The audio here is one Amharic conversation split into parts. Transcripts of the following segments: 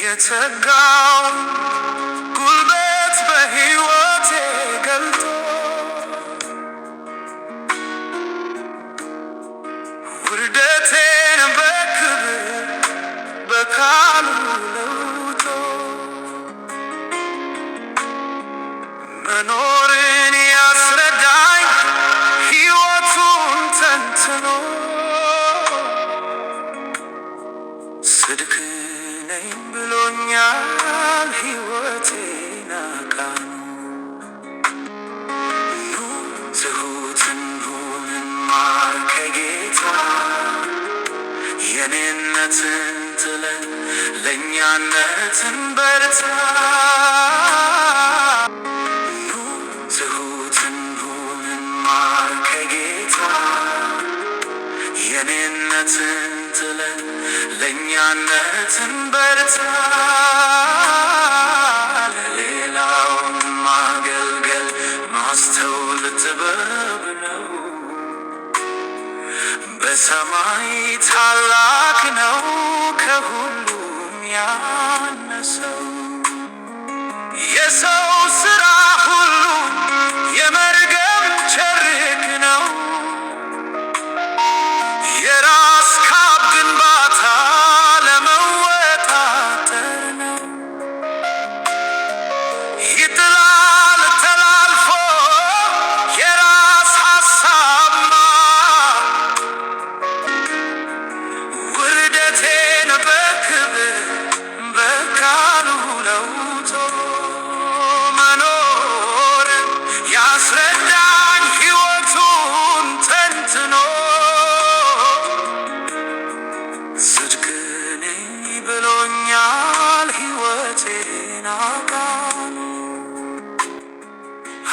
የተጋው ጉልበት በሕይወቴ ገልጦ ውርደቴን በክብር በቃሉ ለውጦ መኖርን ያስረዳኝ ሕይወቱን ተንትኖ ጽድቅ ነኝ ብሎኛል ሕይወቴን አቃኑ ኑ ትሑት እንሁን እንማር ከጌታ የኔነትን ጥለን ለእኛነትን በርታ ኑ ትሑት እንሁን እንማር ከጌታ የኔነትን ጥለን ለእኛነትን በርታ ለሌላውን ማገልገል ማስተውል ጥበብ ነው በሰማይ ታላቅ ነው ከሁሉም ያነሰው የሰው ሥራ ሁሉ የመርገም ቸርክ ነው የራስ ካብ ግንባታ ለመወጣጠር ነው ይጥላል ተላልፎ የራስ ሐሳብማ ውርደቴን በክብር በቃሉ ለውጦ መኖርን ያስረዳኝ ሕይወቱን ተንትኖ ጽድቅ ነኝ ብሎኛል ሕይወቴን አቃኑ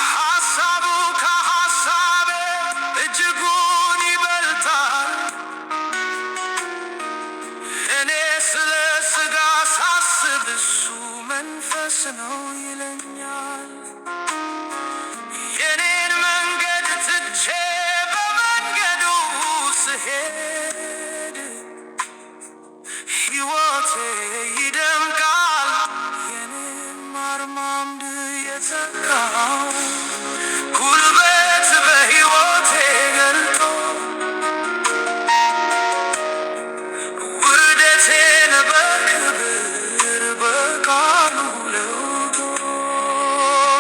ሐሳቡ ከሐሳቤ እጅጉን ይበልጣል እኔ ስለ ሥጋ ሳስብ እሱ መንፈስ ነው ይለኛል የኔን መንገድ ትቼ በመንገዱ ስሄድ ሕይወቴ ይደምቃል የኔም አርማምድ የተካው ጉልበት በሕይወቴ ገልጦ ውርደቴን በክብር በቃሉ ለውጦ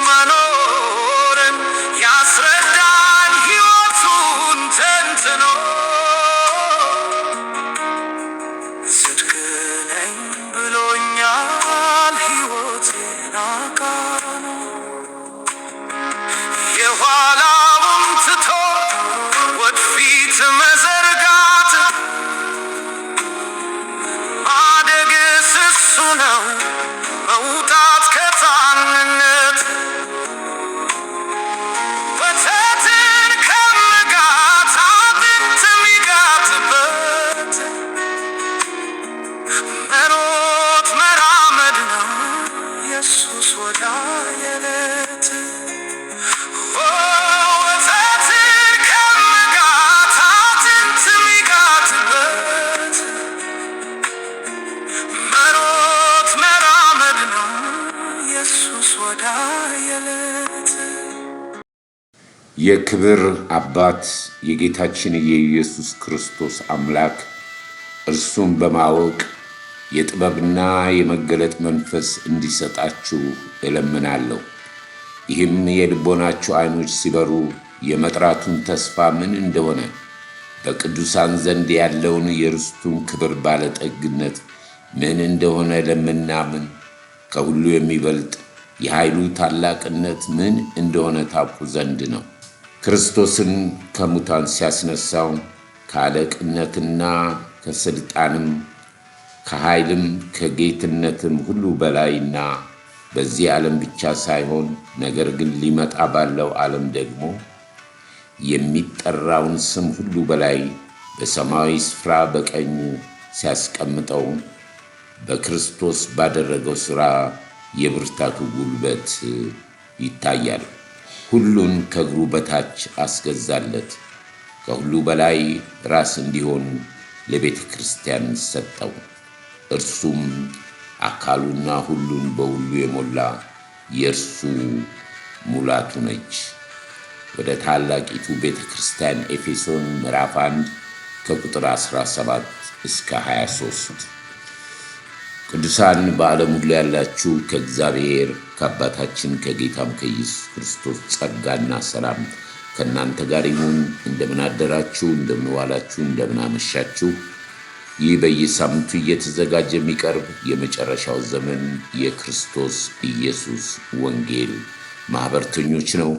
መኖርን ያስረዳኝ ሕይወቱን ተንትኖ ጽድቅ ነኝ ብሎኛል ሕይወቴን አቃኑ የኋላውን ትቶ ወደፊት መዘርጋት ማደግስ እሱ ነው መውጣት ከታንነት ወተትን ከምጋት አጥንት ሚጋትበት መሮጥ መራመድ ነው ኢየሱስ ወዳየለት ወተትን ከምጋት አጥንት ሚጋትበት መሮጥ መራመድ ነው ኢየሱስ ወዳየለት የክብር አባት የጌታችን የኢየሱስ ክርስቶስ አምላክ እርሱን በማወቅ የጥበብና የመገለጥ መንፈስ እንዲሰጣችሁ እለምናለሁ። ይህም የልቦናችሁ ዓይኖች ሲበሩ የመጥራቱን ተስፋ ምን እንደሆነ በቅዱሳን ዘንድ ያለውን የርስቱን ክብር ባለጠግነት ምን እንደሆነ ለምናምን ከሁሉ የሚበልጥ የኃይሉ ታላቅነት ምን እንደሆነ ታውቁ ዘንድ ነው። ክርስቶስን ከሙታን ሲያስነሳው ከአለቅነትና ከሥልጣንም ከኃይልም ከጌትነትም ሁሉ በላይና በዚህ ዓለም ብቻ ሳይሆን ነገር ግን ሊመጣ ባለው ዓለም ደግሞ የሚጠራውን ስም ሁሉ በላይ በሰማያዊ ስፍራ በቀኙ ሲያስቀምጠው በክርስቶስ ባደረገው ሥራ የብርታቱ ጉልበት ይታያል። ሁሉን ከእግሩ በታች አስገዛለት። ከሁሉ በላይ ራስ እንዲሆን ለቤተ ክርስቲያን ሰጠው። እርሱም አካሉና ሁሉን በሁሉ የሞላ የእርሱ ሙላቱ ነች። ወደ ታላቂቱ ቤተክርስቲያን ኤፌሶን ምዕራፍ 1 ከቁጥር 17 እስከ 23። ቅዱሳን በዓለም ሁሉ ያላችሁ ከእግዚአብሔር ከአባታችን ከጌታም ከኢየሱስ ክርስቶስ ጸጋና ሰላም ከእናንተ ጋር ይሁን። እንደምን አደራችሁ፣ እንደምን ዋላችሁ፣ እንደምን አመሻችሁ። ይህ በየሳምንቱ እየተዘጋጀ የሚቀርብ የመጨረሻው ዘመን የክርስቶስ ኢየሱስ ወንጌል ማህበርተኞች ነው።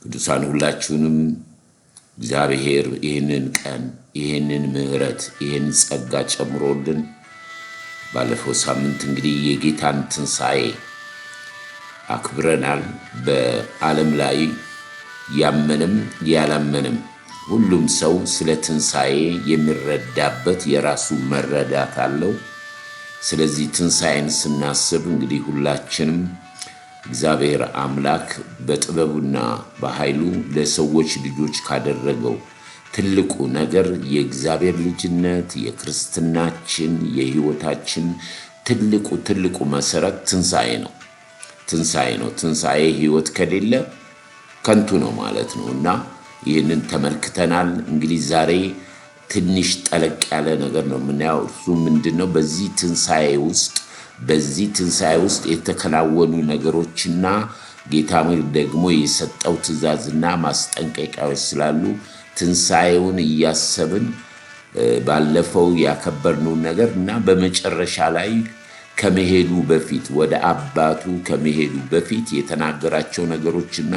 ቅዱሳን ሁላችሁንም እግዚአብሔር ይህንን ቀን፣ ይህንን ምሕረት፣ ይህን ጸጋ ጨምሮልን ባለፈው ሳምንት እንግዲህ የጌታን ትንሣኤ አክብረናል። በዓለም ላይ ያመንም ያላመንም ሁሉም ሰው ስለ ትንሣኤ የሚረዳበት የራሱ መረዳት አለው። ስለዚህ ትንሣኤን ስናስብ እንግዲህ ሁላችንም እግዚአብሔር አምላክ በጥበቡና በኃይሉ ለሰዎች ልጆች ካደረገው ትልቁ ነገር የእግዚአብሔር ልጅነት የክርስትናችን የሕይወታችን ትልቁ መሰረት ትንሣኤ ነው። ትንሣኤ ሕይወት ከሌለ ከንቱ ነው ማለት ነው እና ይህንን ተመልክተናል። እንግዲህ ዛሬ ትንሽ ጠለቅ ያለ ነገር ነው የምናየው። እሱ ምንድነው? በዚህ ትንሣኤ ውስጥ የተከናወኑ ነገሮችና ጌታ ደግሞ የሰጠው ትእዛዝና ማስጠንቀቂያዎች ስላሉ ትንሣኤውን እያሰብን ባለፈው ያከበርነውን ነገር እና በመጨረሻ ላይ ከመሄዱ በፊት ወደ አባቱ ከመሄዱ በፊት የተናገራቸው ነገሮችና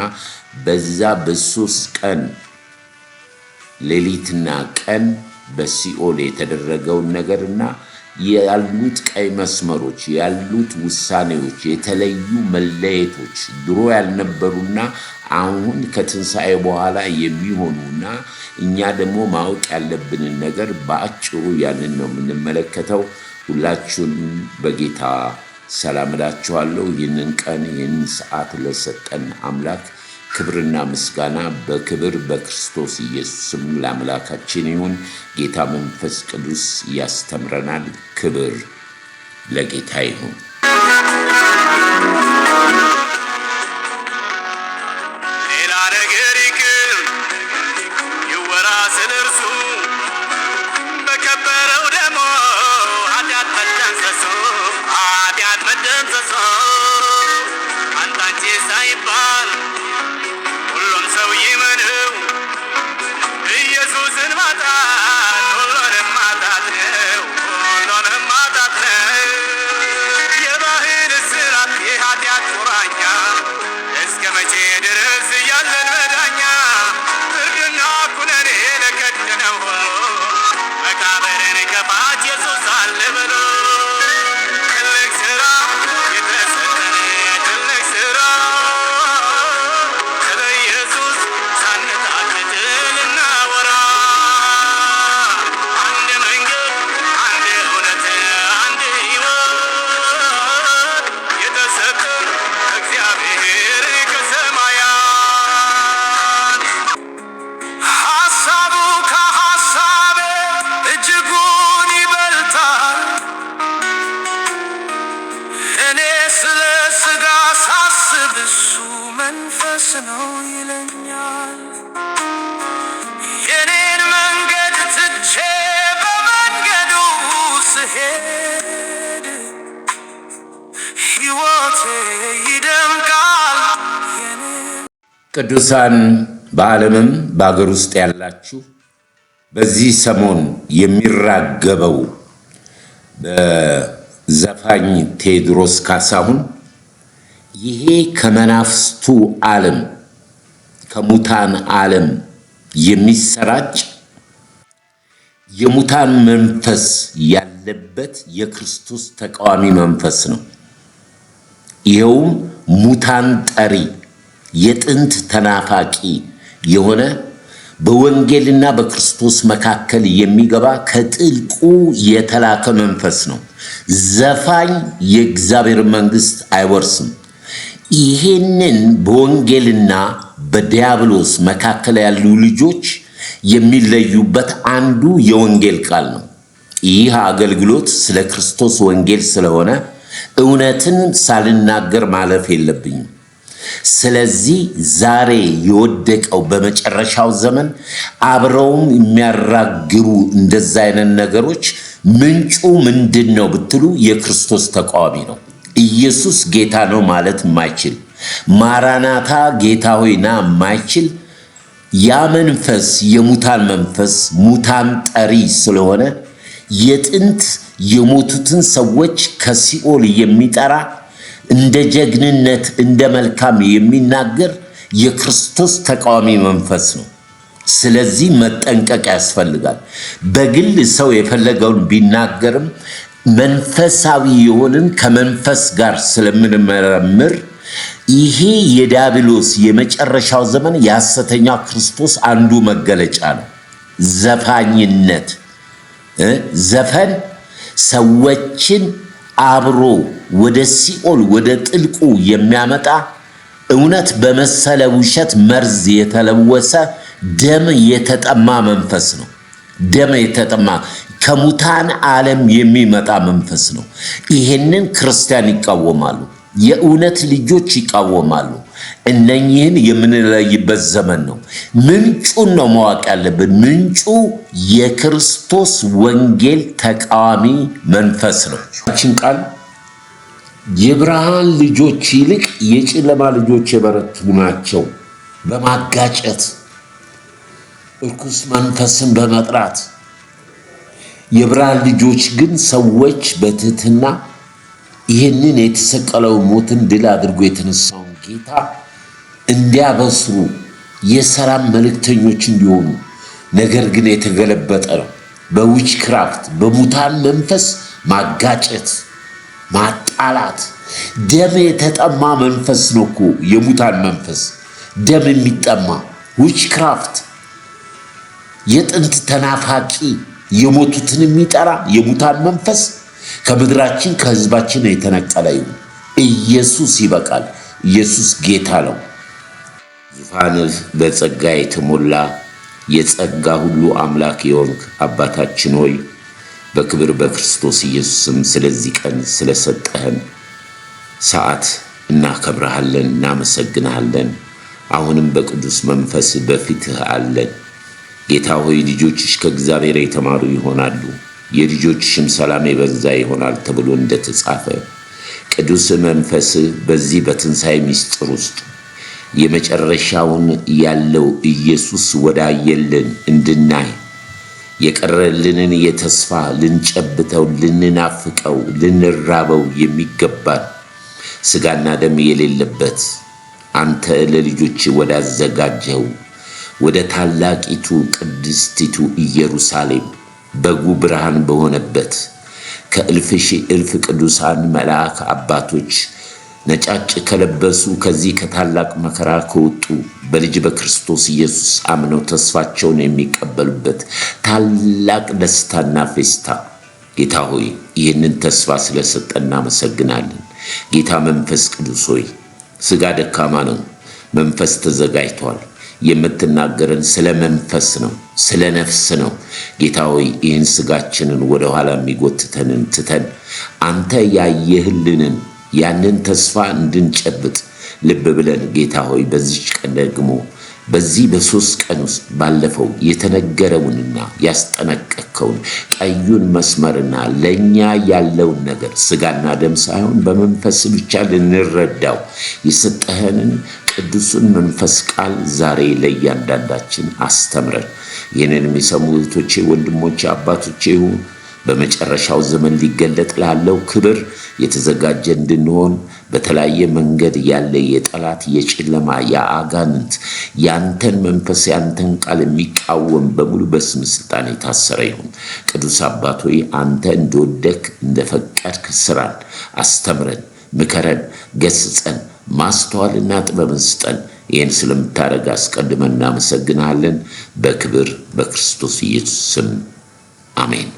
በዛ በ3 ቀን ሌሊትና ቀን በሲኦል የተደረገውን ነገርና ያሉት ቀይ መስመሮች ያሉት ውሳኔዎች የተለዩ መለየቶች ድሮ ያልነበሩና አሁን ከትንሣኤ በኋላ የሚሆኑና እኛ ደግሞ ማወቅ ያለብንን ነገር በአጭሩ ያንን ነው የምንመለከተው። ሁላችሁንም በጌታ ሰላም እላችኋለሁ። ይህንን ቀን ይህንን ሰዓት ለሰጠን አምላክ ክብርና ምስጋና በክብር በክርስቶስ ኢየሱስም ለአምላካችን ይሁን። ጌታ መንፈስ ቅዱስ ያስተምረናል። ክብር ለጌታ ይሁን። ሌላ ነገር ይቅር ይወራ ስለ እርሱ በከበረው ደሙ ኃጢአት መደምሰሱ አንተ አንቺ ሳይባል ሁሉም ሰው ይመነው ኢየሱስን ማጣት ሁሉንም ማጣት ነው። የባህር እስራት የኃጢአት ቁራኛ እስከ መቼ ድረስ ያለን መዳኛ ፍርድና ኩነኔ ለከደነው ሁሉ መቃብርን ከፋች ኢየሱስ አለ ብሎ ትልቅ ሥራ የተሰጠን ትልቅ ሥራ ስለ ኢየሱስ ሳንታክት ልናወራ አንድ መንገድ አንድ እውነት አንድ ሕይወት የተሰጠን እግዚአብሔር ከሰማያት ሐሳቡ ከሐሳቤ እጅጉን ይበልጣል። እኔ ስለ ሥጋ ሳስብ እሱ መንፈስ ነው ይለኛል። የኔን መንገድ ትቼ በመንገዱ ስሄድ ሕይወቴ ይደምቃል። ቅዱሳን በዓለምም በአገር ውስጥ ያላችሁ በዚህ ሰሞን የሚራገበው በዘፋኝ ቴዎድሮስ ካሳሁን ይሄ ከመናፍስቱ ዓለም ከሙታን ዓለም የሚሰራጭ የሙታን መንፈስ ያለበት የክርስቶስ ተቃዋሚ መንፈስ ነው። ይኸውም ሙታን ጠሪ የጥንት ተናፋቂ የሆነ በወንጌልና በክርስቶስ መካከል የሚገባ ከጥልቁ የተላከ መንፈስ ነው። ዘፋኝ የእግዚአብሔር መንግሥት አይወርስም። ይሄንን በወንጌልና በዲያብሎስ መካከል ያሉ ልጆች የሚለዩበት አንዱ የወንጌል ቃል ነው። ይህ አገልግሎት ስለ ክርስቶስ ወንጌል ስለሆነ እውነትን ሳልናገር ማለፍ የለብኝም። ስለዚህ ዛሬ የወደቀው በመጨረሻው ዘመን አብረውም የሚያራግቡ እንደዛ አይነት ነገሮች ምንጩ ምንድን ነው ብትሉ የክርስቶስ ተቃዋሚ ነው። ኢየሱስ ጌታ ነው ማለት የማይችል ማራናታ ጌታ ሆይ ና የማይችል ያ መንፈስ የሙታን መንፈስ ሙታን ጠሪ ስለሆነ የጥንት የሞቱትን ሰዎች ከሲኦል የሚጠራ እንደ ጀግንነት እንደ መልካም የሚናገር የክርስቶስ ተቃዋሚ መንፈስ ነው። ስለዚህ መጠንቀቅ ያስፈልጋል። በግል ሰው የፈለገውን ቢናገርም መንፈሳዊ የሆንን ከመንፈስ ጋር ስለምንመረምር ይሄ የዲያብሎስ የመጨረሻው ዘመን የሐሰተኛ ክርስቶስ አንዱ መገለጫ ነው። ዘፋኝነት፣ ዘፈን ሰዎችን አብሮ ወደ ሲኦል ወደ ጥልቁ የሚያመጣ እውነት በመሰለ ውሸት መርዝ የተለወሰ ደም የተጠማ መንፈስ ነው። ደም የተጠማ ከሙታን ዓለም የሚመጣ መንፈስ ነው። ይሄንን ክርስቲያን ይቃወማሉ፣ የእውነት ልጆች ይቃወማሉ። እነኚህን የምንለይበት ዘመን ነው። ምንጩን ነው ማወቅ ያለብን። ምንጩ የክርስቶስ ወንጌል ተቃዋሚ መንፈስ ነው። ይህችን ቃል የብርሃን ልጆች ይልቅ የጨለማ ልጆች የበረቱ ናቸው በማጋጨት እርኩስ መንፈስን በመጥራት የብርሃን ልጆች ግን ሰዎች በትህትና ይህንን የተሰቀለው ሞትን ድል አድርጎ የተነሳውን ጌታ እንዲያበስሩ የሰላም መልእክተኞች እንዲሆኑ፣ ነገር ግን የተገለበጠ ነው። በዊች ክራፍት በሙታን መንፈስ ማጋጨት፣ ማጣላት፣ ደም የተጠማ መንፈስ ነው እኮ የሙታን መንፈስ። ደም የሚጠማ ዊች ክራፍት፣ የጥንት ተናፋቂ የሞቱትን የሚጠራ የሙታን መንፈስ ከምድራችን ከህዝባችን የተነቀለ ይሁን። ኢየሱስ ይበቃል። ኢየሱስ ጌታ ነው። ዙፋንህ በጸጋ የተሞላ የጸጋ ሁሉ አምላክ የሆንክ አባታችን ሆይ በክብር በክርስቶስ ኢየሱስም ስለዚህ ቀን ስለሰጠህን ሰዓት እናከብረሃለን፣ እናመሰግንሃለን። አሁንም በቅዱስ መንፈስ በፊትህ አለን። ጌታ ሆይ ልጆችሽ ከእግዚአብሔር የተማሩ ይሆናሉ፣ የልጆችሽም ሰላም የበዛ ይሆናል ተብሎ እንደተጻፈ ቅዱስ መንፈስ በዚህ በትንሣኤ ምስጢር ውስጥ የመጨረሻውን ያለው ኢየሱስ ወዳየልን እንድናይ የቀረልንን የተስፋ ልንጨብጠው፣ ልንናፍቀው፣ ልንራበው የሚገባን ሥጋና ደም የሌለበት አንተ ለልጆች ወዳዘጋጀው ወደ ታላቂቱ ቅድስቲቱ ኢየሩሳሌም በጉ ብርሃን በሆነበት ከእልፍ ሺህ እልፍ ቅዱሳን መልአክ አባቶች ነጫጭ ከለበሱ ከዚህ ከታላቅ መከራ ከወጡ በልጅ በክርስቶስ ኢየሱስ አምነው ተስፋቸውን የሚቀበሉበት ታላቅ ደስታና ፌስታ ጌታ ሆይ ይህንን ተስፋ ስለሰጠን እናመሰግናለን። ጌታ መንፈስ ቅዱስ ሆይ ሥጋ ደካማ ነው፣ መንፈስ ተዘጋጅቷል። የምትናገረን ስለ መንፈስ ነው፣ ስለ ነፍስ ነው። ጌታ ሆይ ይህን ሥጋችንን ወደ ኋላ የሚጎትተንን ትተን አንተ ያየህልንን ያንን ተስፋ እንድንጨብጥ ልብ ብለን ጌታ ሆይ በዚች ቀን ደግሞ በዚህ በሶስት ቀን ውስጥ ባለፈው የተነገረውንና ያስጠነቀቅከውን ቀዩን መስመርና ለኛ ያለውን ነገር ሥጋና ደም ሳይሆን በመንፈስ ብቻ ልንረዳው የሰጠህንን ቅዱሱን መንፈስ ቃል ዛሬ ለእያንዳንዳችን አስተምረን። ይህንን የሚሰሙ እህቶቼ፣ ወንድሞቼ፣ አባቶቼ ይሁን በመጨረሻው ዘመን ሊገለጥ ላለው ክብር የተዘጋጀ እንድንሆን በተለያየ መንገድ ያለ የጠላት የጨለማ የአጋንንት ያንተን መንፈስ ያንተን ቃል የሚቃወም በሙሉ በስም ስልጣን የታሰረ ይሁን። ቅዱስ አባት ሆይ አንተ እንደወደክ እንደፈቀድክ ስራን፣ አስተምረን፣ ምከረን፣ ገስጸን፣ ማስተዋልና ጥበብን ስጠን። ይህን ስለምታደርግ አስቀድመን እናመሰግናለን። በክብር በክርስቶስ ኢየሱስ ስም አሜን።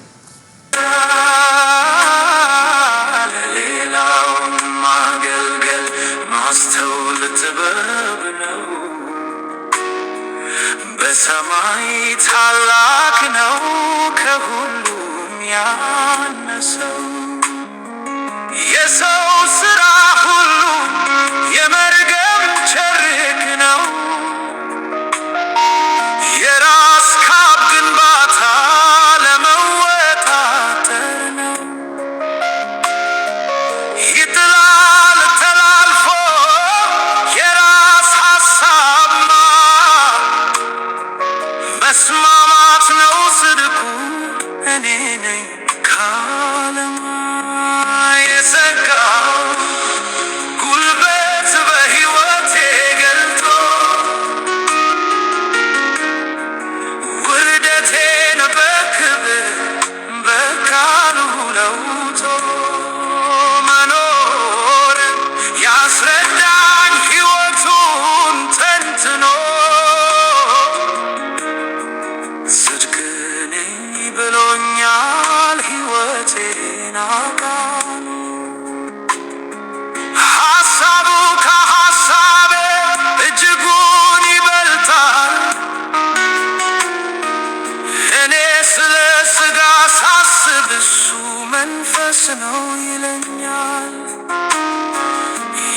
ለሌላውን ማገልገል ማስተውል ጥበብ ነው። በሰማይ ታላቅ ነው ከሁሉም ያነሰው የሰው ሥራ ሁሉ የመርገም ቸርክ ነው። የራስ ካብ ግንባታ ለመወጣጠር ነው። ይጥላል ተላልፎ የራስ ሐሳብማ መስማማት ነው ጽድቁ እኔ ነኝ ካለማ የሰጋው ጉልበት በሕይወቴ ገልጦ ውርደቴን በክብር በቃሉ ለውጦ መኖርን ያስረዳኝ ሕይወቱን ተንትኖ ጽድቅ ነኝ ብሎኛል ሕይወቴን አቃኑ። ሐሳቡ ከሐሳቤ እጅጉን ይበልጣል። እኔ ስለ ሥጋ ሳስብ እሱ መንፈስ ነው ይለኛል።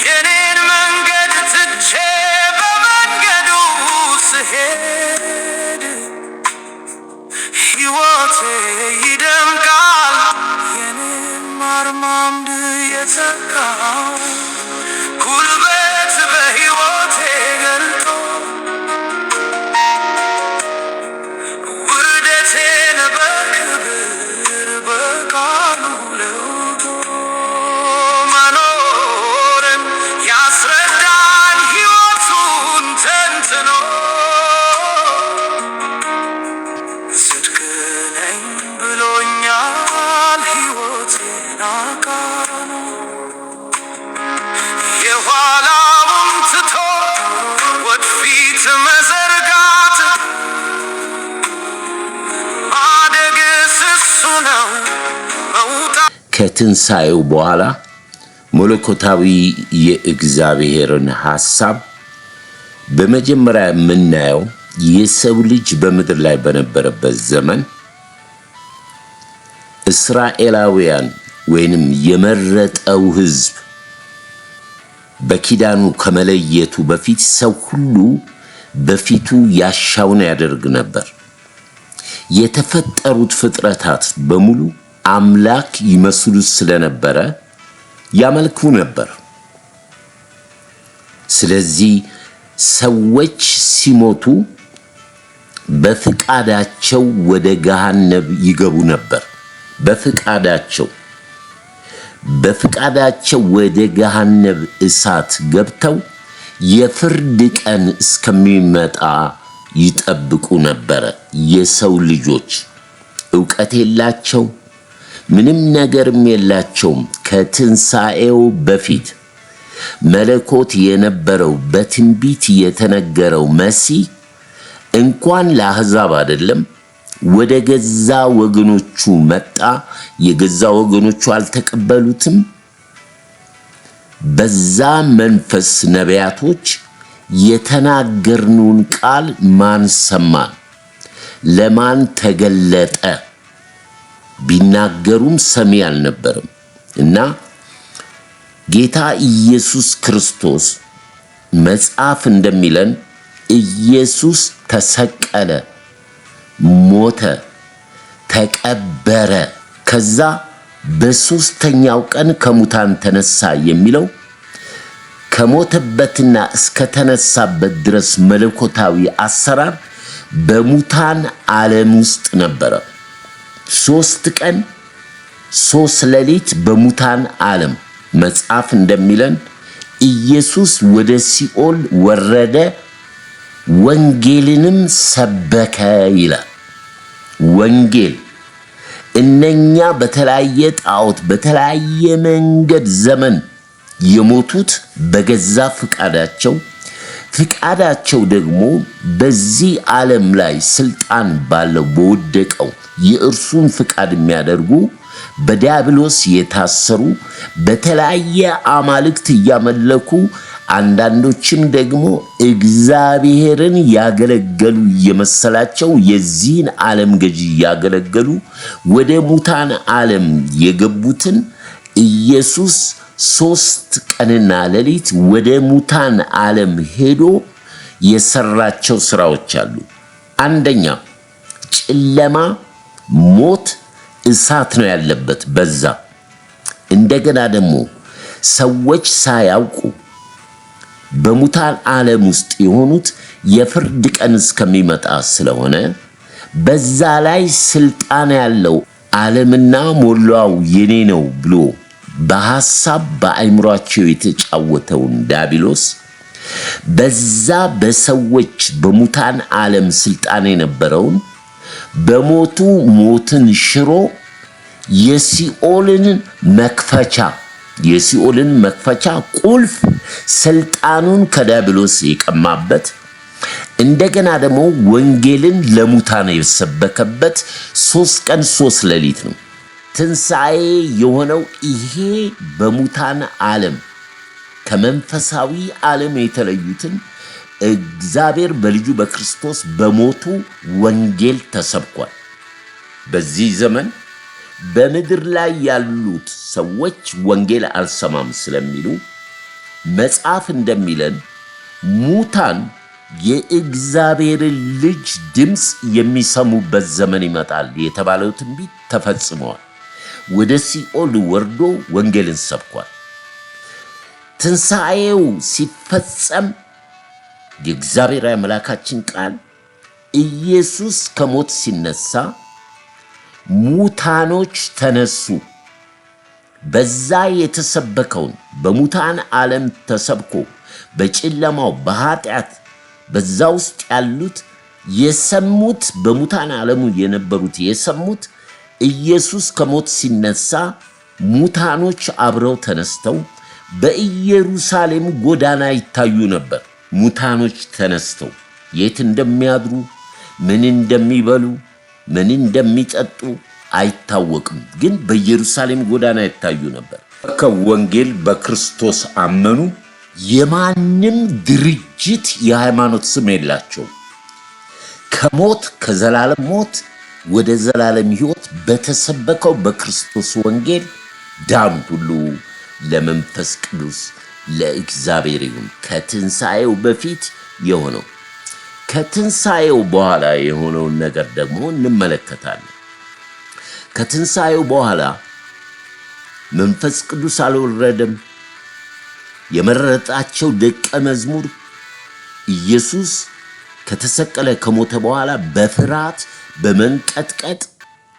የኔን መንገድ ትቼ በመንገዱ ስሄድ ሕይወቴ ይደምቃል። የኔም አርማምድ የተካው ጉልበት በሕይወቴ ገልጦ ውርደቴን በክብር በቃሉ ለውጦ መኖርን ያስረዳኝ ሕይወቱን ተንትኖ ጽድቅ ነኝ ብሎኛል ሕይወቴን አቃኑ። የኋላውን ትቶ ወደፊት መዘርጋት ማደግስ እሱ ነው መውጣት። ከትንሣኤው በኋላ መለኮታዊ የእግዚአብሔርን ሐሳብ በመጀመሪያ የምናየው የሰው ልጅ በምድር ላይ በነበረበት ዘመን እስራኤላውያን ወይንም የመረጠው ሕዝብ በኪዳኑ ከመለየቱ በፊት ሰው ሁሉ በፊቱ ያሻውን ያደርግ ነበር። የተፈጠሩት ፍጥረታት በሙሉ አምላክ ይመስሉት ስለነበረ ያመልኩ ነበር። ስለዚህ ሰዎች ሲሞቱ በፍቃዳቸው ወደ ገሃነም ይገቡ ነበር። በፍቃዳቸው ወደ ገሃነም እሳት ገብተው የፍርድ ቀን እስከሚመጣ ይጠብቁ ነበር። የሰው ልጆች ዕውቀት የላቸው፣ ምንም ነገርም የላቸውም። ከትንሣኤው በፊት መለኮት የነበረው በትንቢት የተነገረው መሲህ እንኳን ለአሕዛብ አይደለም ወደ ገዛ ወገኖቹ መጣ። የገዛ ወገኖቹ አልተቀበሉትም። በዛ መንፈስ ነቢያቶች የተናገርነውን ቃል ማን ሰማን? ለማን ተገለጠ? ቢናገሩም ሰሚ አልነበረም። እና ጌታ ኢየሱስ ክርስቶስ መጽሐፍ እንደሚለን ኢየሱስ ተሰቀለ፣ ሞተ፣ ተቀበረ፣ ከዛ በሶስተኛው ቀን ከሙታን ተነሳ የሚለው ከሞተበትና እስከተነሳበት ድረስ መለኮታዊ አሰራር በሙታን ዓለም ውስጥ ነበረ። 3 ቀን 3 ሌሊት በሙታን ዓለም መጽሐፍ እንደሚለን ኢየሱስ ወደ ሲኦል ወረደ፣ ወንጌልንም ሰበከ ይላል። ወንጌል እነኛ በተለያየ ጣዖት በተለያየ መንገድ ዘመን የሞቱት በገዛ ፍቃዳቸው ደግሞ በዚህ ዓለም ላይ ስልጣን ባለው በወደቀው የእርሱን ፍቃድ የሚያደርጉ በዲያብሎስ የታሰሩ በተለያየ አማልክት እያመለኩ አንዳንዶችም ደግሞ እግዚአብሔርን ያገለገሉ የመሰላቸው የዚህን ዓለም ገዢ ያገለገሉ ወደ ሙታን ዓለም የገቡትን ኢየሱስ 3 ቀንና ሌሊት ወደ ሙታን ዓለም ሄዶ የሰራቸው ስራዎች አሉ። አንደኛ ጨለማ፣ ሞት፣ እሳት ነው ያለበት በዛ። እንደገና ደግሞ ሰዎች ሳያውቁ በሙታን ዓለም ውስጥ የሆኑት የፍርድ ቀን እስከሚመጣ ስለሆነ በዛ ላይ ስልጣን ያለው ዓለምና ሞላው የኔ ነው ብሎ በሐሳብ በአእምሯቸው የተጫወተውን ዲያብሎስ በዛ በሰዎች በሙታን ዓለም ስልጣን የነበረውን በሞቱ ሞትን ሽሮ የሲኦልን መክፈቻ ቁልፍ ስልጣኑን ከዲያብሎስ የቀማበት እንደገና ደግሞ ወንጌልን ለሙታን የሰበከበት 3 ቀን 3 ሌሊት ነው። ትንሣኤ የሆነው ይሄ በሙታን ዓለም ከመንፈሳዊ ዓለም የተለዩትን እግዚአብሔር በልጁ በክርስቶስ በሞቱ ወንጌል ተሰብኳል። በዚህ ዘመን በምድር ላይ ያሉት ሰዎች ወንጌል አልሰማም ስለሚሉ መጽሐፍ እንደሚለን ሙታን የእግዚአብሔርን ልጅ ድምፅ የሚሰሙበት ዘመን ይመጣል የተባለው ትንቢት ተፈጽሟል። ወደ ሲኦል ወርዶ ወንጌልን ሰብኳል። ትንሣኤው ሲፈጸም የእግዚአብሔር አምላካችን ቃል ኢየሱስ ከሞት ሲነሳ ሙታኖች ተነሱ። በዛ የተሰበከውን በሙታን ዓለም ተሰብኮ በጨለማው በኃጢአት በዛ ውስጥ ያሉት የሰሙት በሙታን ዓለሙ የነበሩት የሰሙት ኢየሱስ ከሞት ሲነሳ ሙታኖች አብረው ተነስተው በኢየሩሳሌም ጎዳና ይታዩ ነበር። ሙታኖች ተነስተው የት እንደሚያድሩ ምን እንደሚበሉ ምን እንደሚጠጡ አይታወቅም፣ ግን በኢየሩሳሌም ጎዳና ይታዩ ነበር። ከወንጌል በክርስቶስ አመኑ። የማንም ድርጅት የሃይማኖት ስም የላቸው። ከሞት ከዘላለም ሞት ወደ ዘላለም ሕይወት በተሰበከው በክርስቶስ ወንጌል ዳኑ። ሁሉ ለመንፈስ ቅዱስ ለእግዚአብሔር ይሁን። ከትንሣኤው በፊት የሆነው ከትንሣኤው በኋላ የሆነውን ነገር ደግሞ እንመለከታለን። ከትንሣኤው በኋላ መንፈስ ቅዱስ አልወረደም። የመረጣቸው ደቀ መዝሙር ኢየሱስ ከተሰቀለ ከሞተ በኋላ በፍርሃት በመንቀጥቀጥ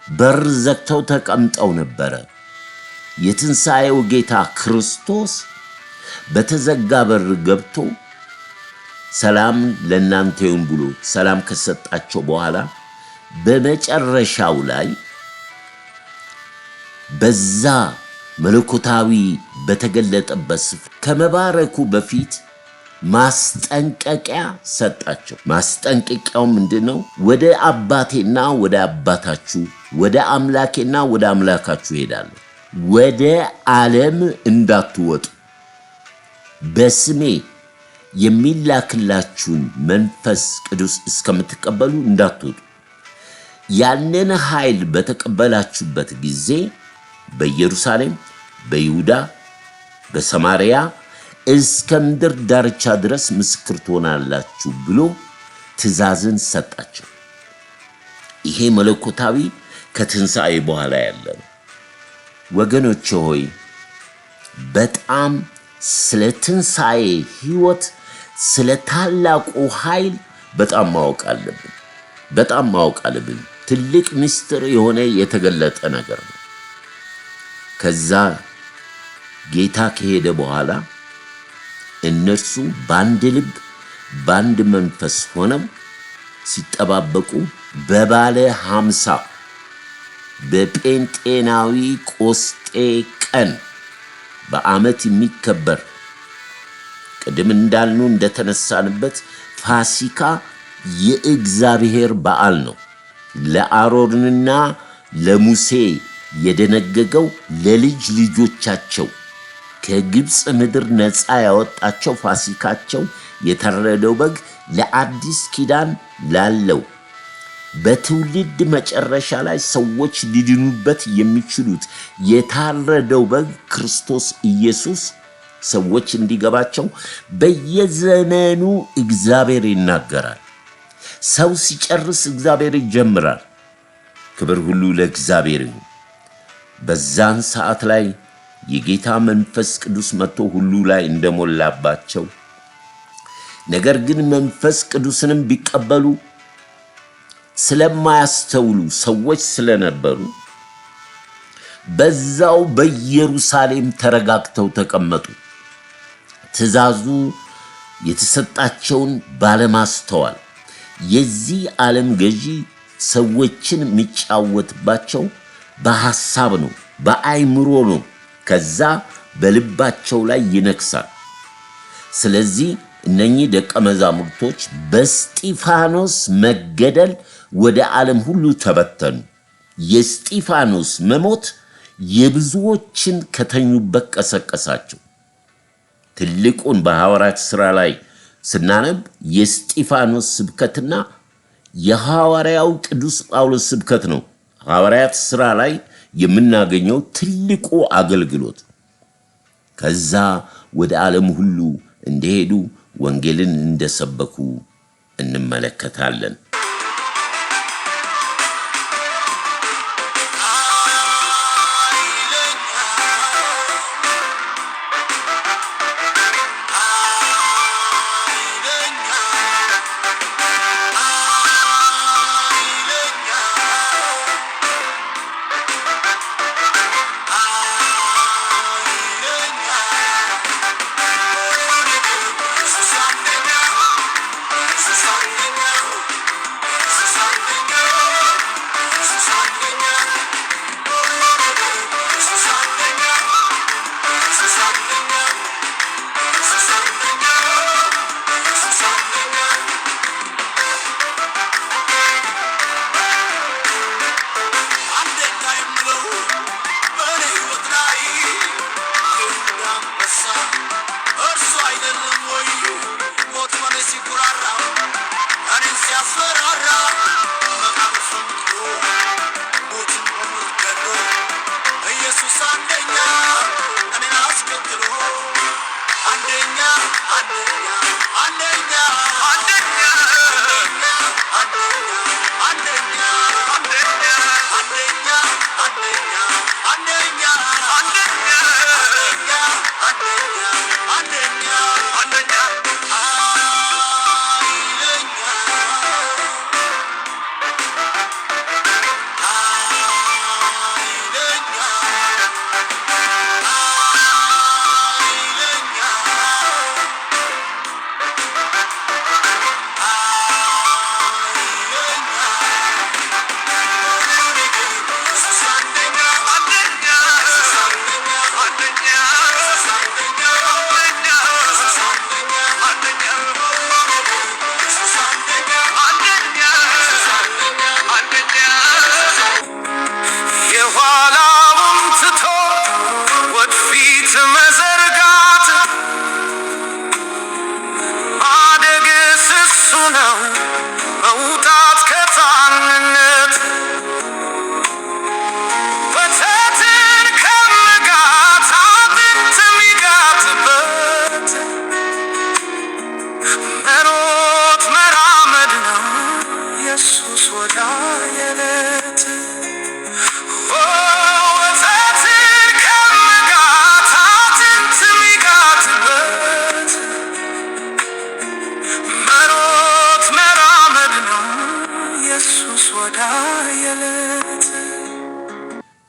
በር ዘግተው ተቀምጠው ነበረ። የትንሣኤው ጌታ ክርስቶስ በተዘጋ በር ገብቶ ሰላም ለእናንተ ይሁን ብሎ ሰላም ከሰጣቸው በኋላ በመጨረሻው ላይ በዛ መለኮታዊ በተገለጠበት ስፍራ ከመባረኩ በፊት ማስጠንቀቂያ ሰጣቸው። ማስጠንቀቂያው ምንድነው? ወደ አባቴና ወደ አባታችሁ ወደ አምላኬና ወደ አምላካችሁ ሄዳለሁ። ወደ ዓለም እንዳትወጡ፣ በስሜ የሚላክላችሁን መንፈስ ቅዱስ እስከምትቀበሉ እንዳትወጡ። ያንን ኃይል በተቀበላችሁበት ጊዜ በኢየሩሳሌም፣ በይሁዳ፣ በሰማርያ እስከ ምድር ዳርቻ ድረስ ምስክር ትሆናላችሁ ብሎ ትእዛዝን ሰጣቸው። ይሄ መለኮታዊ ከትንሣኤ በኋላ ያለ ነው። ወገኖቼ ሆይ በጣም ስለ ትንሣኤ ሕይወት ስለ ታላቁ ኃይል በጣም ማወቅ አለብን። ትልቅ ምስጢር የሆነ የተገለጠ ነገር ነው። ከዛ ጌታ ከሄደ በኋላ እነርሱ በአንድ ልብ በአንድ መንፈስ ሆነው ሲጠባበቁ በባለ 50 በጴንጤናዊ ቆስጤ ቀን በዓመት የሚከበር ቅድም እንዳልኑ እንደተነሳንበት ፋሲካ የእግዚአብሔር በዓል ነው። ለአሮንና ለሙሴ የደነገገው ለልጅ ልጆቻቸው ከግብፅ ምድር ነፃ ያወጣቸው ፋሲካቸው የታረደው በግ ለአዲስ ኪዳን ላለው በትውልድ መጨረሻ ላይ ሰዎች ሊድኑበት የሚችሉት የታረደው በግ ክርስቶስ ኢየሱስ ሰዎች እንዲገባቸው በየዘመኑ እግዚአብሔር ይናገራል። ሰው ሲጨርስ እግዚአብሔር ይጀምራል። ክብር ሁሉ ለእግዚአብሔር ይሁን። በዛን ሰዓት ላይ የጌታ መንፈስ ቅዱስ መጥቶ ሁሉ ላይ እንደሞላባቸው፣ ነገር ግን መንፈስ ቅዱስንም ቢቀበሉ ስለማያስተውሉ ሰዎች ስለነበሩ በዛው በኢየሩሳሌም ተረጋግተው ተቀመጡ። ትእዛዙ የተሰጣቸውን ባለማስተዋል የዚህ ዓለም ገዢ ሰዎችን የሚጫወትባቸው በሐሳብ ነው፣ በአይምሮ ነው። ከዛ በልባቸው ላይ ይነክሳል። ስለዚህ እነኚህ ደቀ መዛሙርቶች በስጢፋኖስ መገደል ወደ ዓለም ሁሉ ተበተኑ። የስጢፋኖስ መሞት የብዙዎችን ከተኙበት ቀሰቀሳቸው። ትልቁን በሐዋርያት ሥራ ላይ ስናነብ የስጢፋኖስ ስብከትና የሐዋርያው ቅዱስ ጳውሎስ ስብከት ነው ሐዋርያት ሥራ ላይ የምናገኘው ትልቁ አገልግሎት። ከዛ ወደ ዓለም ሁሉ እንደሄዱ ወንጌልን እንደሰበኩ እንመለከታለን።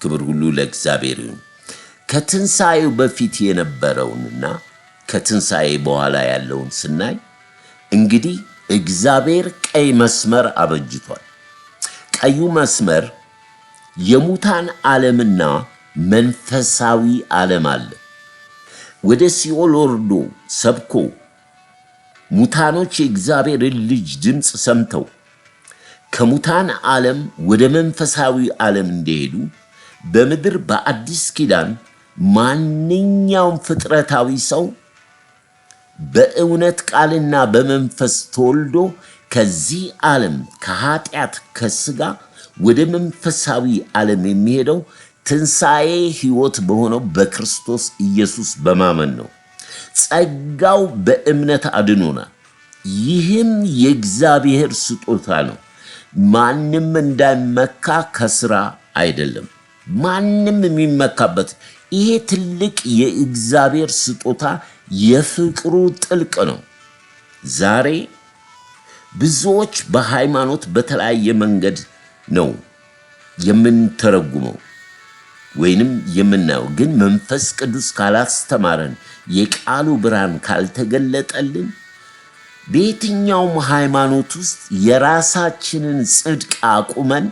ክብር ሁሉ ለእግዚአብሔር ይሁን። ከትንሣኤው በፊት የነበረውንና ከትንሣኤ በኋላ ያለውን ስናይ እንግዲህ እግዚአብሔር ቀይ መስመር አበጅቷል። ቀዩ መስመር የሙታን ዓለምና መንፈሳዊ ዓለም አለ። ወደ ሲኦል ወርዶ ሰብኮ ሙታኖች የእግዚአብሔርን ልጅ ድምፅ ሰምተው ከሙታን ዓለም ወደ መንፈሳዊ ዓለም እንደሄዱ በምድር በአዲስ ኪዳን ማንኛውም ፍጥረታዊ ሰው በእውነት ቃልና በመንፈስ ተወልዶ ከዚህ ዓለም ከኃጢአት ከሥጋ ወደ መንፈሳዊ ዓለም የሚሄደው ትንሣኤ ሕይወት በሆነው በክርስቶስ ኢየሱስ በማመን ነው። ጸጋው በእምነት አድኖናል። ይህም የእግዚአብሔር ስጦታ ነው። ማንም እንዳይመካ ከሥራ አይደለም። ማንም የሚመካበት ይሄ ትልቅ የእግዚአብሔር ስጦታ የፍቅሩ ጥልቅ ነው። ዛሬ ብዙዎች በሃይማኖት በተለያየ መንገድ ነው የምንተረጉመው ወይንም የምናየው። ግን መንፈስ ቅዱስ ካላስተማረን፣ የቃሉ ብርሃን ካልተገለጠልን በየትኛውም ሃይማኖት ውስጥ የራሳችንን ጽድቅ አቁመን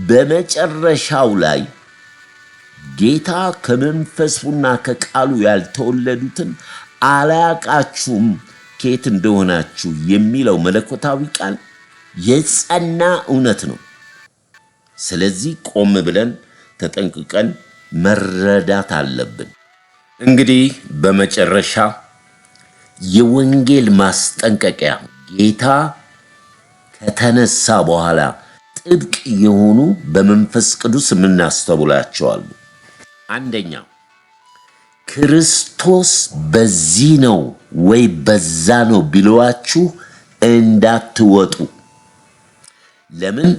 በመጨረሻው ላይ ጌታ ከመንፈሱና ከቃሉ ያልተወለዱትን አላቃችሁም ከየት እንደሆናችሁ የሚለው መለኮታዊ ቃል የጸና እውነት ነው። ስለዚህ ቆም ብለን ተጠንቅቀን መረዳት አለብን። እንግዲህ በመጨረሻ የወንጌል ማስጠንቀቂያ ጌታ ከተነሳ በኋላ ጥብቅ የሆኑ በመንፈስ ቅዱስ የምናስተውላቸዋሉ። አንደኛ፣ ክርስቶስ በዚህ ነው ወይ በዛ ነው ቢሏችሁ እንዳትወጡ። ለምን?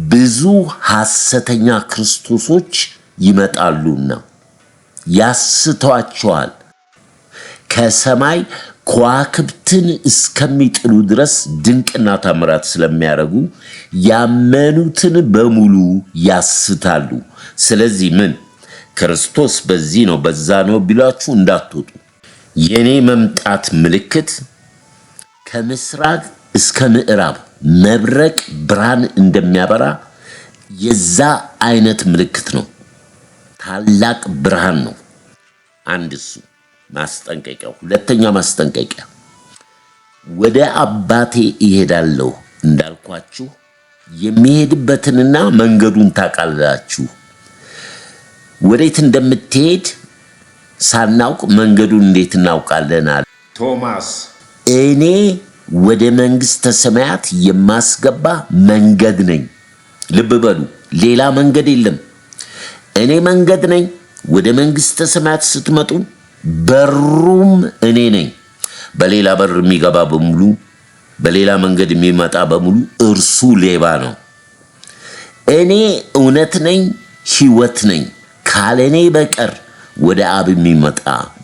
ብዙ ሐሰተኛ ክርስቶሶች ይመጣሉና ያስቷቸዋል። ከሰማይ ከዋክብትን እስከሚጥሉ ድረስ ድንቅና ታምራት ስለሚያደርጉ ያመኑትን በሙሉ ያስታሉ። ስለዚህ ምን? ክርስቶስ በዚህ ነው በዛ ነው ቢሏችሁ እንዳትወጡ። የኔ መምጣት ምልክት ከምስራቅ እስከ ምዕራብ መብረቅ ብርሃን እንደሚያበራ የዛ አይነት ምልክት ነው። ታላቅ ብርሃን ነው። አንድ እሱ ማስጠንቀቂያው። ሁለተኛ ማስጠንቀቂያ ወደ አባቴ እሄዳለሁ እንዳልኳችሁ የሚሄድበትንና መንገዱን ታውቃላችሁ። ወዴት እንደምትሄድ ሳናውቅ መንገዱን እንዴት እናውቃለን? አለ ቶማስ። እኔ ወደ መንግሥተ ሰማያት የማስገባ መንገድ ነኝ። ልብ በሉ፣ ሌላ መንገድ የለም። እኔ መንገድ ነኝ። ወደ መንግሥተ ሰማያት ስትመጡ በሩም እኔ ነኝ። በሌላ በር የሚገባ በሙሉ፣ በሌላ መንገድ የሚመጣ በሙሉ እርሱ ሌባ ነው። እኔ እውነት ነኝ፣ ሕይወት ነኝ። ካለኔ በቀር ወደ አብ የሚመጣ